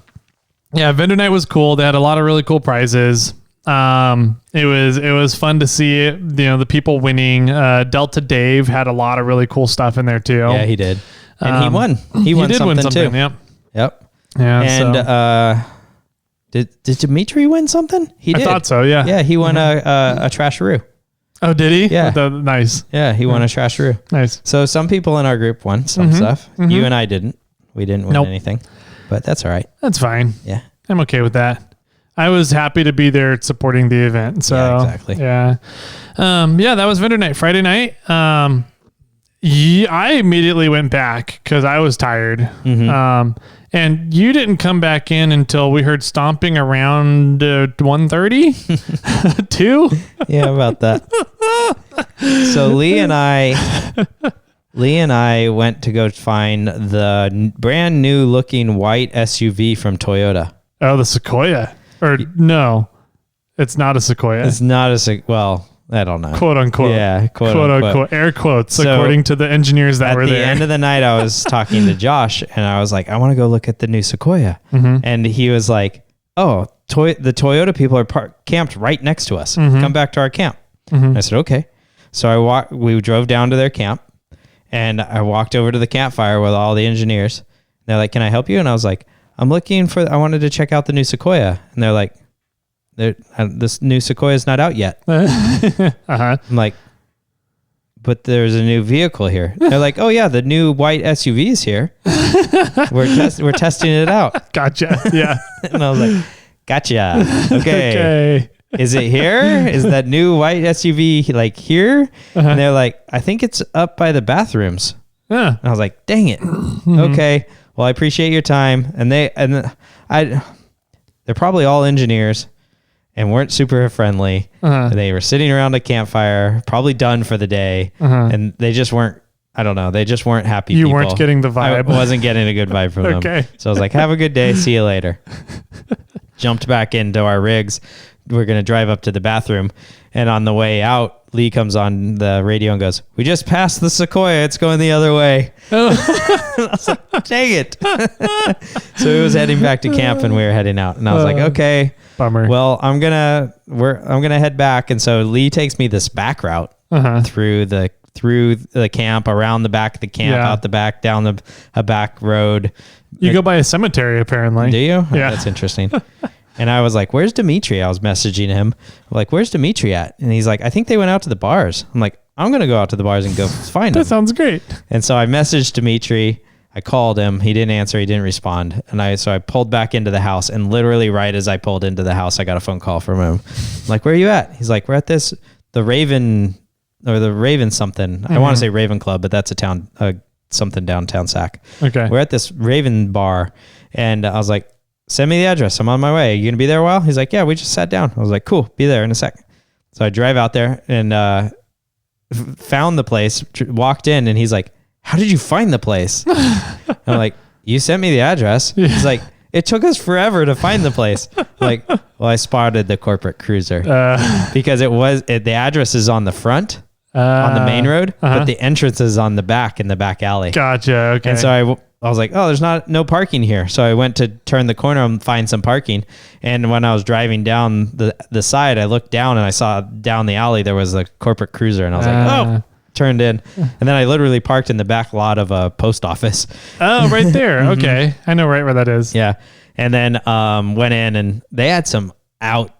vendor night was cool. They had a lot of really cool prizes. It was fun to see it, the people winning. Delta Dave had a lot of really cool stuff in there too. Yeah, he did. And he won. He did win something too. Yep. Yeah. And did Dimitri win something? He did. I thought so. Yeah. Yeah, he won a trasharoo. Oh, did he? Yeah. Nice. Yeah, he won a trasharoo. Nice. So some people in our group won some stuff. You and I didn't. We didn't win anything, but that's all right. That's fine. Yeah. I'm okay with that. I was happy to be there supporting the event. So yeah, exactly. Yeah. That was vendor night. Friday night. I immediately went back because I was tired. And you didn't come back in until we heard stomping around 1:30, 2. Yeah, about that. So Lee and I went to go find the brand new looking white SUV from Toyota. Oh, the Sequoia. Or no, it's not a Sequoia. It's not well, I don't know. Quote unquote. Yeah, quote unquote. Air quotes, so, according to the engineers that were there. At the end of the night, I was talking to Josh, and I was like, I want to go look at the new Sequoia. And he was like, oh, the Toyota people are camped right next to us. Come back to our camp. I said, okay. So we drove down to their camp, and I walked over to the campfire with all the engineers. They're like, can I help you? And I was like, I wanted to check out the new Sequoia. And they're like, this new Sequoia is not out yet. I'm like, but there's a new vehicle here. They're like, oh yeah, the new white SUV is here. We're testing it out. Gotcha. Yeah. And I was like, gotcha. Okay. Is it here? Is that new white SUV like here? And they're like, I think it's up by the bathrooms. And I was like, dang it. Okay. Well, I appreciate your time. And they're probably all engineers and weren't super friendly. They were sitting around a campfire, probably done for the day. And they just weren't, I don't know. They just weren't happy You people. weren't getting the vibe. I wasn't getting a good vibe from them. Okay. So I was like, have a good day. See you later. Jumped back into our rigs. We're going to drive up to the bathroom. And on the way out, Lee comes on the radio and goes, we just passed the Sequoia. It's going the other way. I was like, dang it. So he was heading back to camp and we were heading out. And I was like, okay. Bummer. Well, I'm gonna head back. And so Lee takes me this back route through the camp, around the back of the camp, out the back, down a back road. You go by a cemetery, apparently. Do you? Yeah. That's interesting. And I was like, where's Dimitri? I was messaging him. I'm like, where's Dimitri at? And he's like, I think they went out to the bars. I'm like, I'm going to go out to the bars and go find him. That sounds great. And so I messaged Dimitri. I called him. He didn't answer. He didn't respond. And so I pulled back into the house, and literally right as I pulled into the house, I got a phone call from him. I'm like, where are you at? He's like, we're at the Raven something. I want to say Raven Club, but that's a town, something downtown Sac. Okay. We're at this Raven bar. And I was like, send me the address. I'm on my way. Are you going to be there a while? He's like, yeah, we just sat down. I was like, cool. Be there in a sec. So I drive out there and found the place, walked in, and he's like, how did you find the place? I'm like, you sent me the address. He's like, it took us forever to find the place. Like, well, I spotted the corporate cruiser because the address is on the front, on the main road, but the entrance is on the back in the back alley. Gotcha. Okay. And so I was like, oh, there's no parking here. So I went to turn the corner and find some parking. And when I was driving down the side, I looked down and I saw down the alley there was a corporate cruiser, and I was like, oh, turned in. And then I literally parked in the back lot of a post office. Oh, right there. Okay, I know right where that is. Yeah, and then went in, and they had some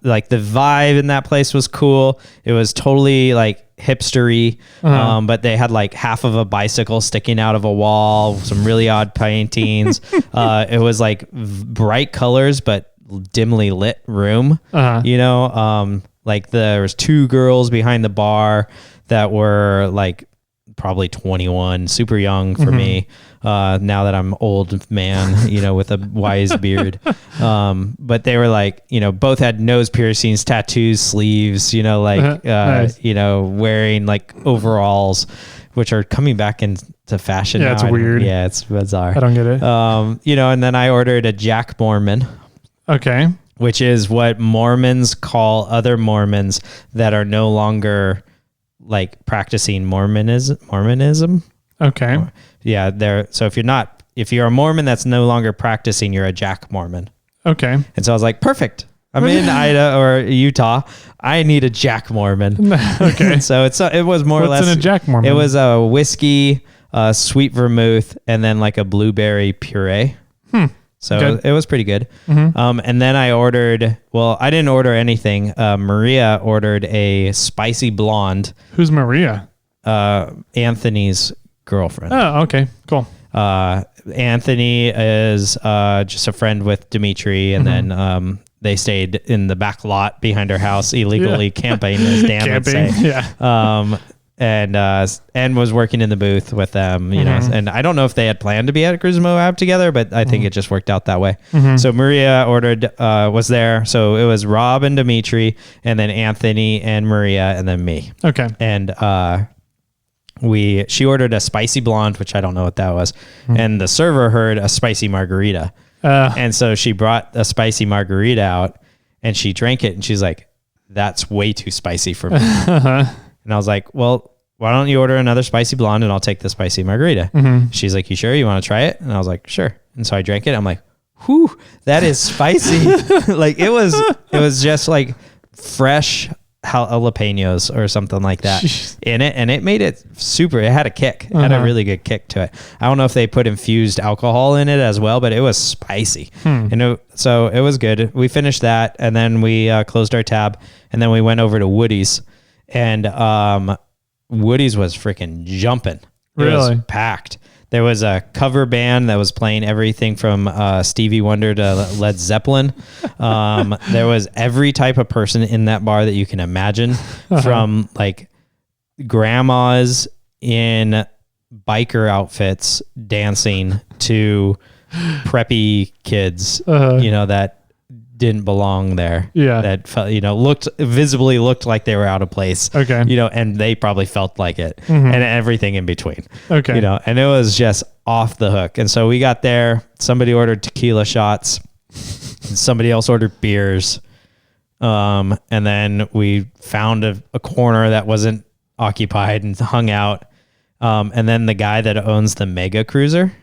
like the vibe in that place was cool. It was totally like hipstery, but they had like half of a bicycle sticking out of a wall, some really odd paintings. It was like bright colors but dimly lit room. You know, like there was 2 girls behind the bar that were like probably 21, super young for me. Now that I'm old man, you know, with a wise beard. But they were like, you know, both had nose piercings, tattoos, sleeves, you know, like, nice. You know, wearing like overalls, which are coming back into fashion. Yeah, now. it's weird. Yeah, it's bizarre. I don't get it. You know, and then I ordered a Jack Mormon. Okay. Which is what Mormons call other Mormons that are no longer like practicing Mormonism. Okay. Yeah, so if you're a Mormon that's no longer practicing, you're a Jack Mormon. Okay. And so I was like, perfect. I'm in Idaho or Utah. I need a Jack Mormon. Okay. So it was more or less. What's in a Jack Mormon? It was a whiskey, sweet vermouth, and then like a blueberry puree. So good. It was pretty good. And then I didn't order anything. Maria ordered a spicy blonde. Who's Maria? Anthony's girlfriend. Oh, okay, cool. Anthony is just a friend with Dimitri, and then they stayed in the back lot behind her house illegally camping, as Dan would say. Yeah. And was working in the booth with them, you know. And I don't know if they had planned to be at Cruise Moab together, but I think it just worked out that way. So Maria was there. So it was Rob and Dimitri, and then Anthony and Maria, and then me. Okay. And she ordered a spicy blonde, which I don't know what that was. And the server heard a spicy margarita. And so she brought a spicy margarita out, and she drank it, and she's like, that's way too spicy for me. And I was like, well, why don't you order another spicy blonde and I'll take the spicy margarita. She's like, you sure you want to try it? And I was like, sure. And so I drank it. I'm like, whew, that is spicy. Like it was just like fresh jalapenos or something like that in it. And it made it it had a kick. It had a really good kick to it. I don't know if they put infused alcohol in it as well, but it was spicy. So it was good. We finished that, and then we closed our tab, and then we went over to Woody's. And Woody's was freaking jumping. It was packed. There was a cover band that was playing everything from Stevie Wonder to Led Zeppelin. There was every type of person in that bar that you can imagine, from like grandmas in biker outfits dancing to preppy kids, you know, that didn't belong there. Yeah. That felt, you know, visibly looked like they were out of place. Okay. You know, and they probably felt like it, and everything in between. Okay. You know, and it was just off the hook. And so we got there, somebody ordered tequila shots, and somebody else ordered beers. And then we found a corner that wasn't occupied and hung out. And then the guy that owns the Mega Cruiser,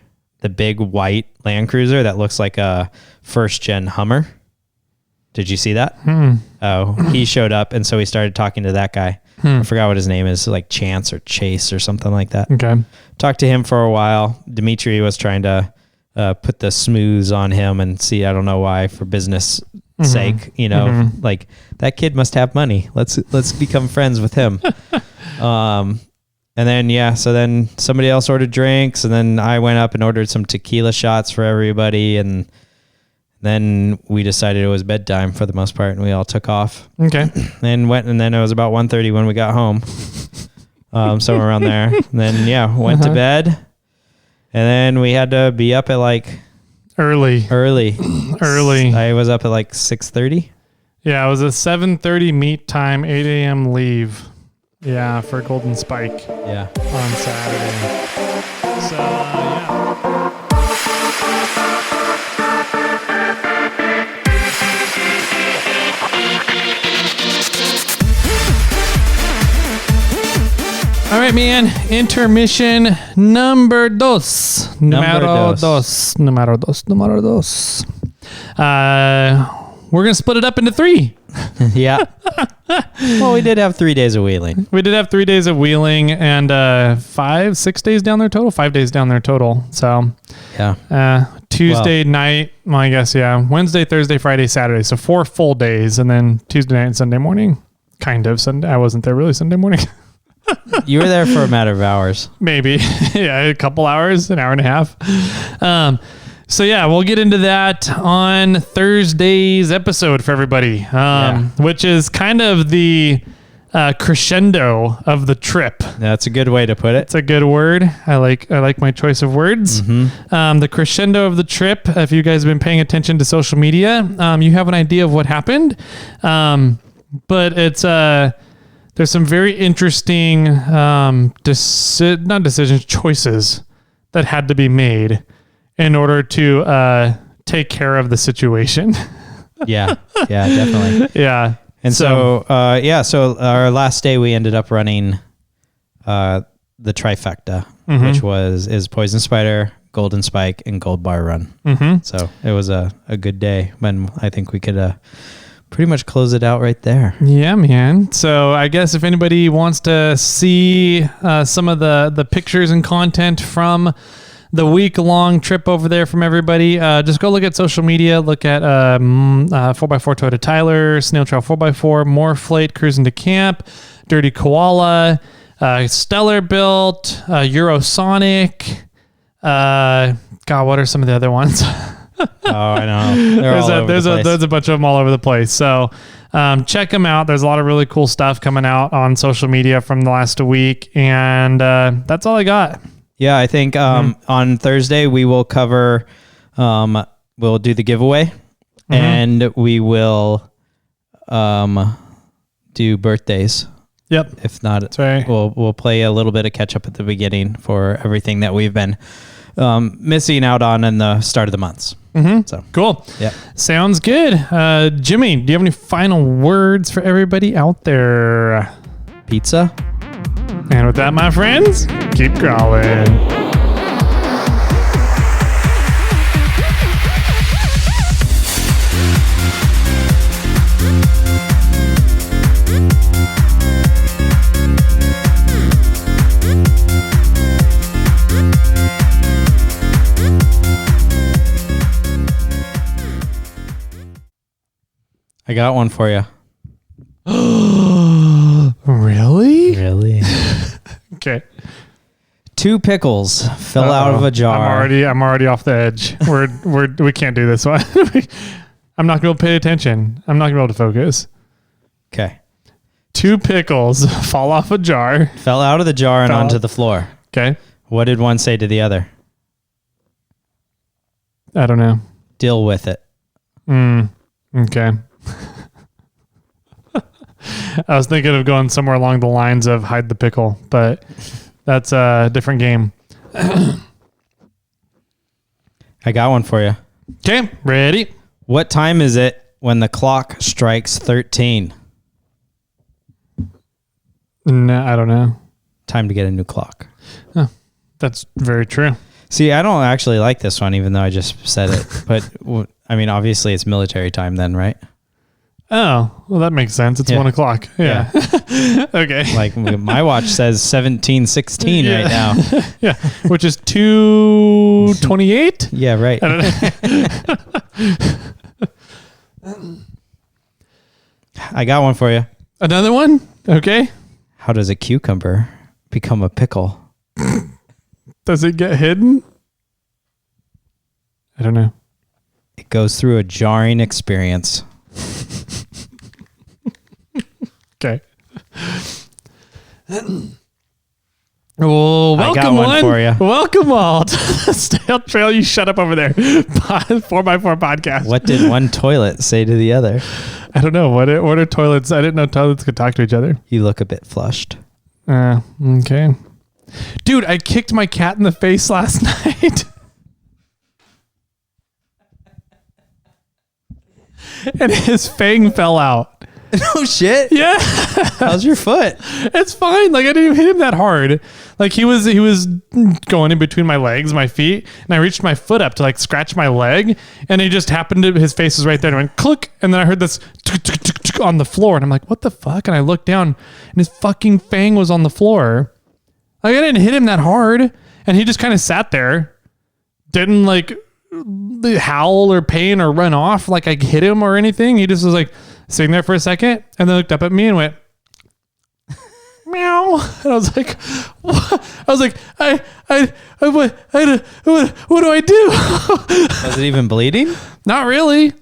the big white Land Cruiser that looks like a first gen Hummer. Did you see that? Oh, he showed up, and so we started talking to that guy. I forgot what his name is, like Chance or Chase or something like that. Okay. Talked to him for a while. Dimitri was trying to put the smooths on him and see, I don't know why, for business sake, you know, like that kid must have money. Let's become friends with him. And then, so then somebody else ordered drinks, and then I went up and ordered some tequila shots for everybody, and then we decided it was bedtime for the most part, and we all took off. Okay. And then it was about 1:30 when we got home. Somewhere around there. And then, went to bed. And then we had to be up at like... Early. I was up at like 6:30. Yeah, it was a 7:30 meet time, 8 a.m. leave. Yeah, for Golden Spike. Yeah. On Saturday. So, yeah. All right, man. Intermission number dos. Numero dos. We're going to split it up into 3. Yeah. Well, we did have 3 days of wheeling. We did have 3 days of wheeling and 6 days down there total. 5 days down there total. So, yeah. Tuesday night, well, I guess, yeah. Wednesday, Thursday, Friday, Saturday. So 4 full days. And then Tuesday night and Sunday morning. Kind of Sunday. I wasn't there really Sunday morning. You were there for a matter of hours. Maybe. Yeah, a couple hours, an hour and a half. So yeah, we'll get into that on Thursday's episode for everybody, which is kind of the crescendo of the trip. That's a good way to put it. It's a good word. I like my choice of words. Mm-hmm. The crescendo of the trip. If you guys have been paying attention to social media, you have an idea of what happened. But it's there's some very interesting choices that had to be made in order to take care of the situation. Yeah, definitely. Yeah. And so our last day we ended up running the trifecta, which is Poison Spider, Golden Spike, and Gold Bar Run. Mm-hmm. So it was a good day, and I think we could pretty much close it out right there. Yeah, man. So I guess if anybody wants to see some of the pictures and content from the week-long trip over there from everybody, just go look at social media. Look at 4x4 Toyota Tyler, Snail Trail 4x4, MORRFlate Cruising to Camp, Dirty Koala, Stellar Built, Eurosonic. God, what are some of the other ones? I know. There's a bunch of them all over the place. So check them out. There's a lot of really cool stuff coming out on social media from the last week. And that's all I got. Yeah, I think on Thursday we will cover, we'll do the giveaway, and we will do birthdays. Yep. If not, we'll play a little bit of catch up at the beginning for everything that we've been missing out on in the start of the months. Mm-hmm. So cool. Yeah. Sounds good. Jimmy, do you have any final words for everybody out there? Pizza. And with that, my friends, keep crawling. I got one for you. Really? Really? Okay. 2 pickles fell out of a jar. I'm already off the edge. We can't do this one. I'm not going to pay attention. I'm not going to be able to focus. Okay. 2 pickles fall off a jar. Fell out of the jar and onto the floor. Okay. What did one say to the other? I don't know. Deal with it. Okay. I was thinking of going somewhere along the lines of hide the pickle, but that's a different game. I got one for you. Okay, ready? What time is it when the clock strikes 13? No, I don't know. Time to get a new clock. Oh, that's very true. See, I don't actually like this one, even though I just said it. But, I mean, obviously it's military time then, right? Oh, well, that makes sense. It's 1 o'clock. Yeah. Okay. Like my watch says 17:16 right now. Yeah. Which is 2:28. Yeah, right. I don't know. I got one for you. Another one? Okay. How does a cucumber become a pickle? Does it get hidden? I don't know. It goes through a jarring experience. Okay. Well, welcome I got one for you. Welcome all to the Snail Trail. You shut up over there. 4x4 podcast. What did one toilet say to the other? I don't know. What are toilets? I didn't know toilets could talk to each other. You look a bit flushed. Okay. Dude, I kicked my cat in the face last night. And his fang fell out. No shit. Yeah. How's your foot? It's fine. Like, I didn't even hit him that hard. Like, he was going in between my legs, my feet, and I reached my foot up to like scratch my leg, and he just happened to, his face was right there, and went click, and then I heard this on the floor, and I'm like, what the fuck? And I looked down, and his fucking fang was on the floor. Like, I didn't hit him that hard, and he just kind of sat there, didn't like howl or pain or run off like I hit him or anything. He just was like sitting there for a second, and then looked up at me and went meow. And I was like, what? I was like, what do I do? Was it even bleeding? Not really.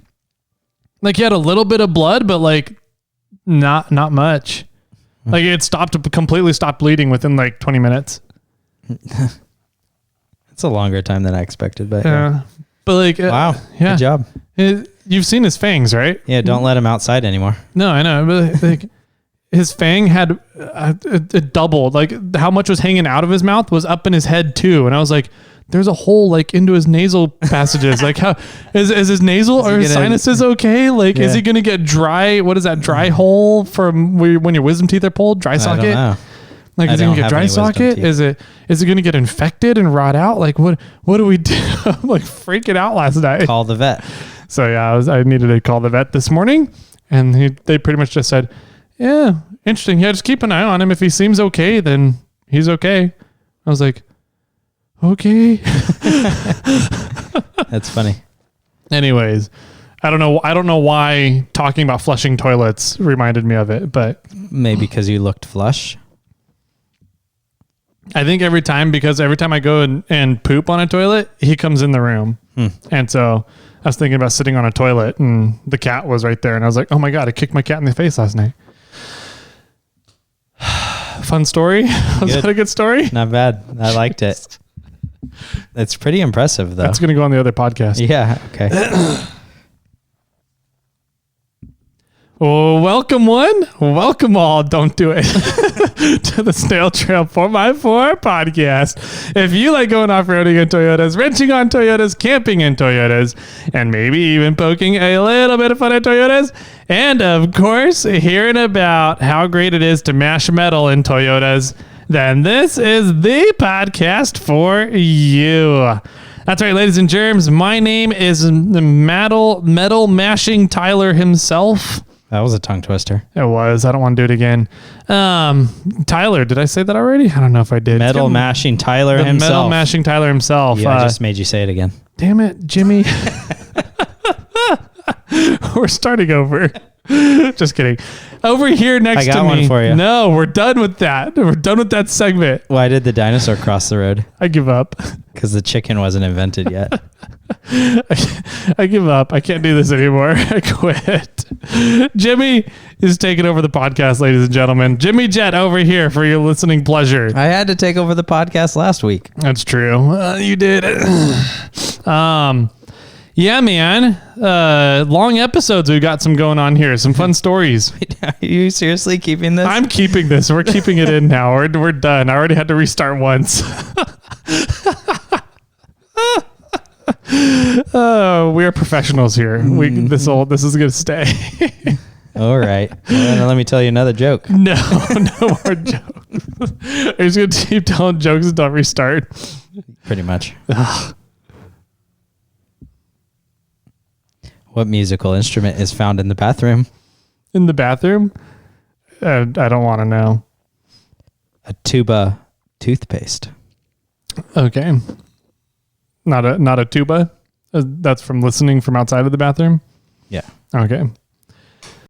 Like, he had a little bit of blood, but like not much. Like, it completely stopped bleeding within like 20 minutes. It's a longer time than I expected, but yeah. But like, wow, yeah. Good job. You've seen his fangs, right? Yeah, don't let him outside anymore. No, I know, but like, his fang had it doubled. Like, how much was hanging out of his mouth was up in his head too, and I was like, there's a hole like into his nasal passages. Like, how is his nasal or his sinuses okay? Like, is he gonna get dry? What is that dry hole from when your wisdom teeth are pulled? Dry socket. I don't know. Like, is he gonna get dry socket? Is it gonna get infected and rot out? Like, what do we do? I'm like freaking out last night. Call the vet. So yeah, I needed to call the vet this morning, and they pretty much just said, yeah, interesting. Yeah, just keep an eye on him. If he seems okay, then he's okay. I was like, okay. That's funny. Anyways, I don't know why talking about flushing toilets reminded me of it, but maybe because you looked flush. I think every time I go and poop on a toilet, he comes in the room. And so I was thinking about sitting on a toilet, and the cat was right there, and I was like, oh my God, I kicked my cat in the face last night. Fun story. Was that a good story? Not bad. I liked it. It's pretty impressive, though. That's going to go on the other podcast. Yeah. Okay. Well, welcome one. Welcome all. Don't do it. To the Snail Trail 4x4 podcast. If you like going off-roading in Toyotas, wrenching on Toyotas, camping in Toyotas, and maybe even poking a little bit of fun at Toyotas, and of course, hearing about how great it is to mash metal in Toyotas, then this is the podcast for you. That's right, ladies and germs. My name is the metal mashing Tyler himself. That was a tongue twister. It was. I don't want to do it again. Tyler, did I say that already? I don't know if I did. Metal mashing Tyler himself. Metal mashing Tyler himself. Yeah, I just made you say it again. Damn it, Jimmy. We're starting over. Just kidding. Over here next to me. I got one for you. No, we're done with that. We're done with that segment. Why did the dinosaur cross the road? I give up. Because the chicken wasn't invented yet. I give up. I can't do this anymore. I quit. Jimmy is taking over the podcast, ladies and gentlemen. Jimmy Jet over here for your listening pleasure. I had to take over the podcast last week. That's true. You did. Yeah, man. Long episodes. We've got some going on here. Some fun stories. Are you seriously keeping this? I'm keeping this. We're keeping it in now. We're done. I already had to restart once. We are professionals here. This is gonna stay. All right. Well, then let me tell you another joke. No more jokes. I'm just gonna keep telling jokes until I restart. Pretty much. What musical instrument is found in the bathroom? In the bathroom? I don't want to know. A tuba toothpaste. Okay. Not a tuba? That's from listening from outside of the bathroom? Yeah. Okay.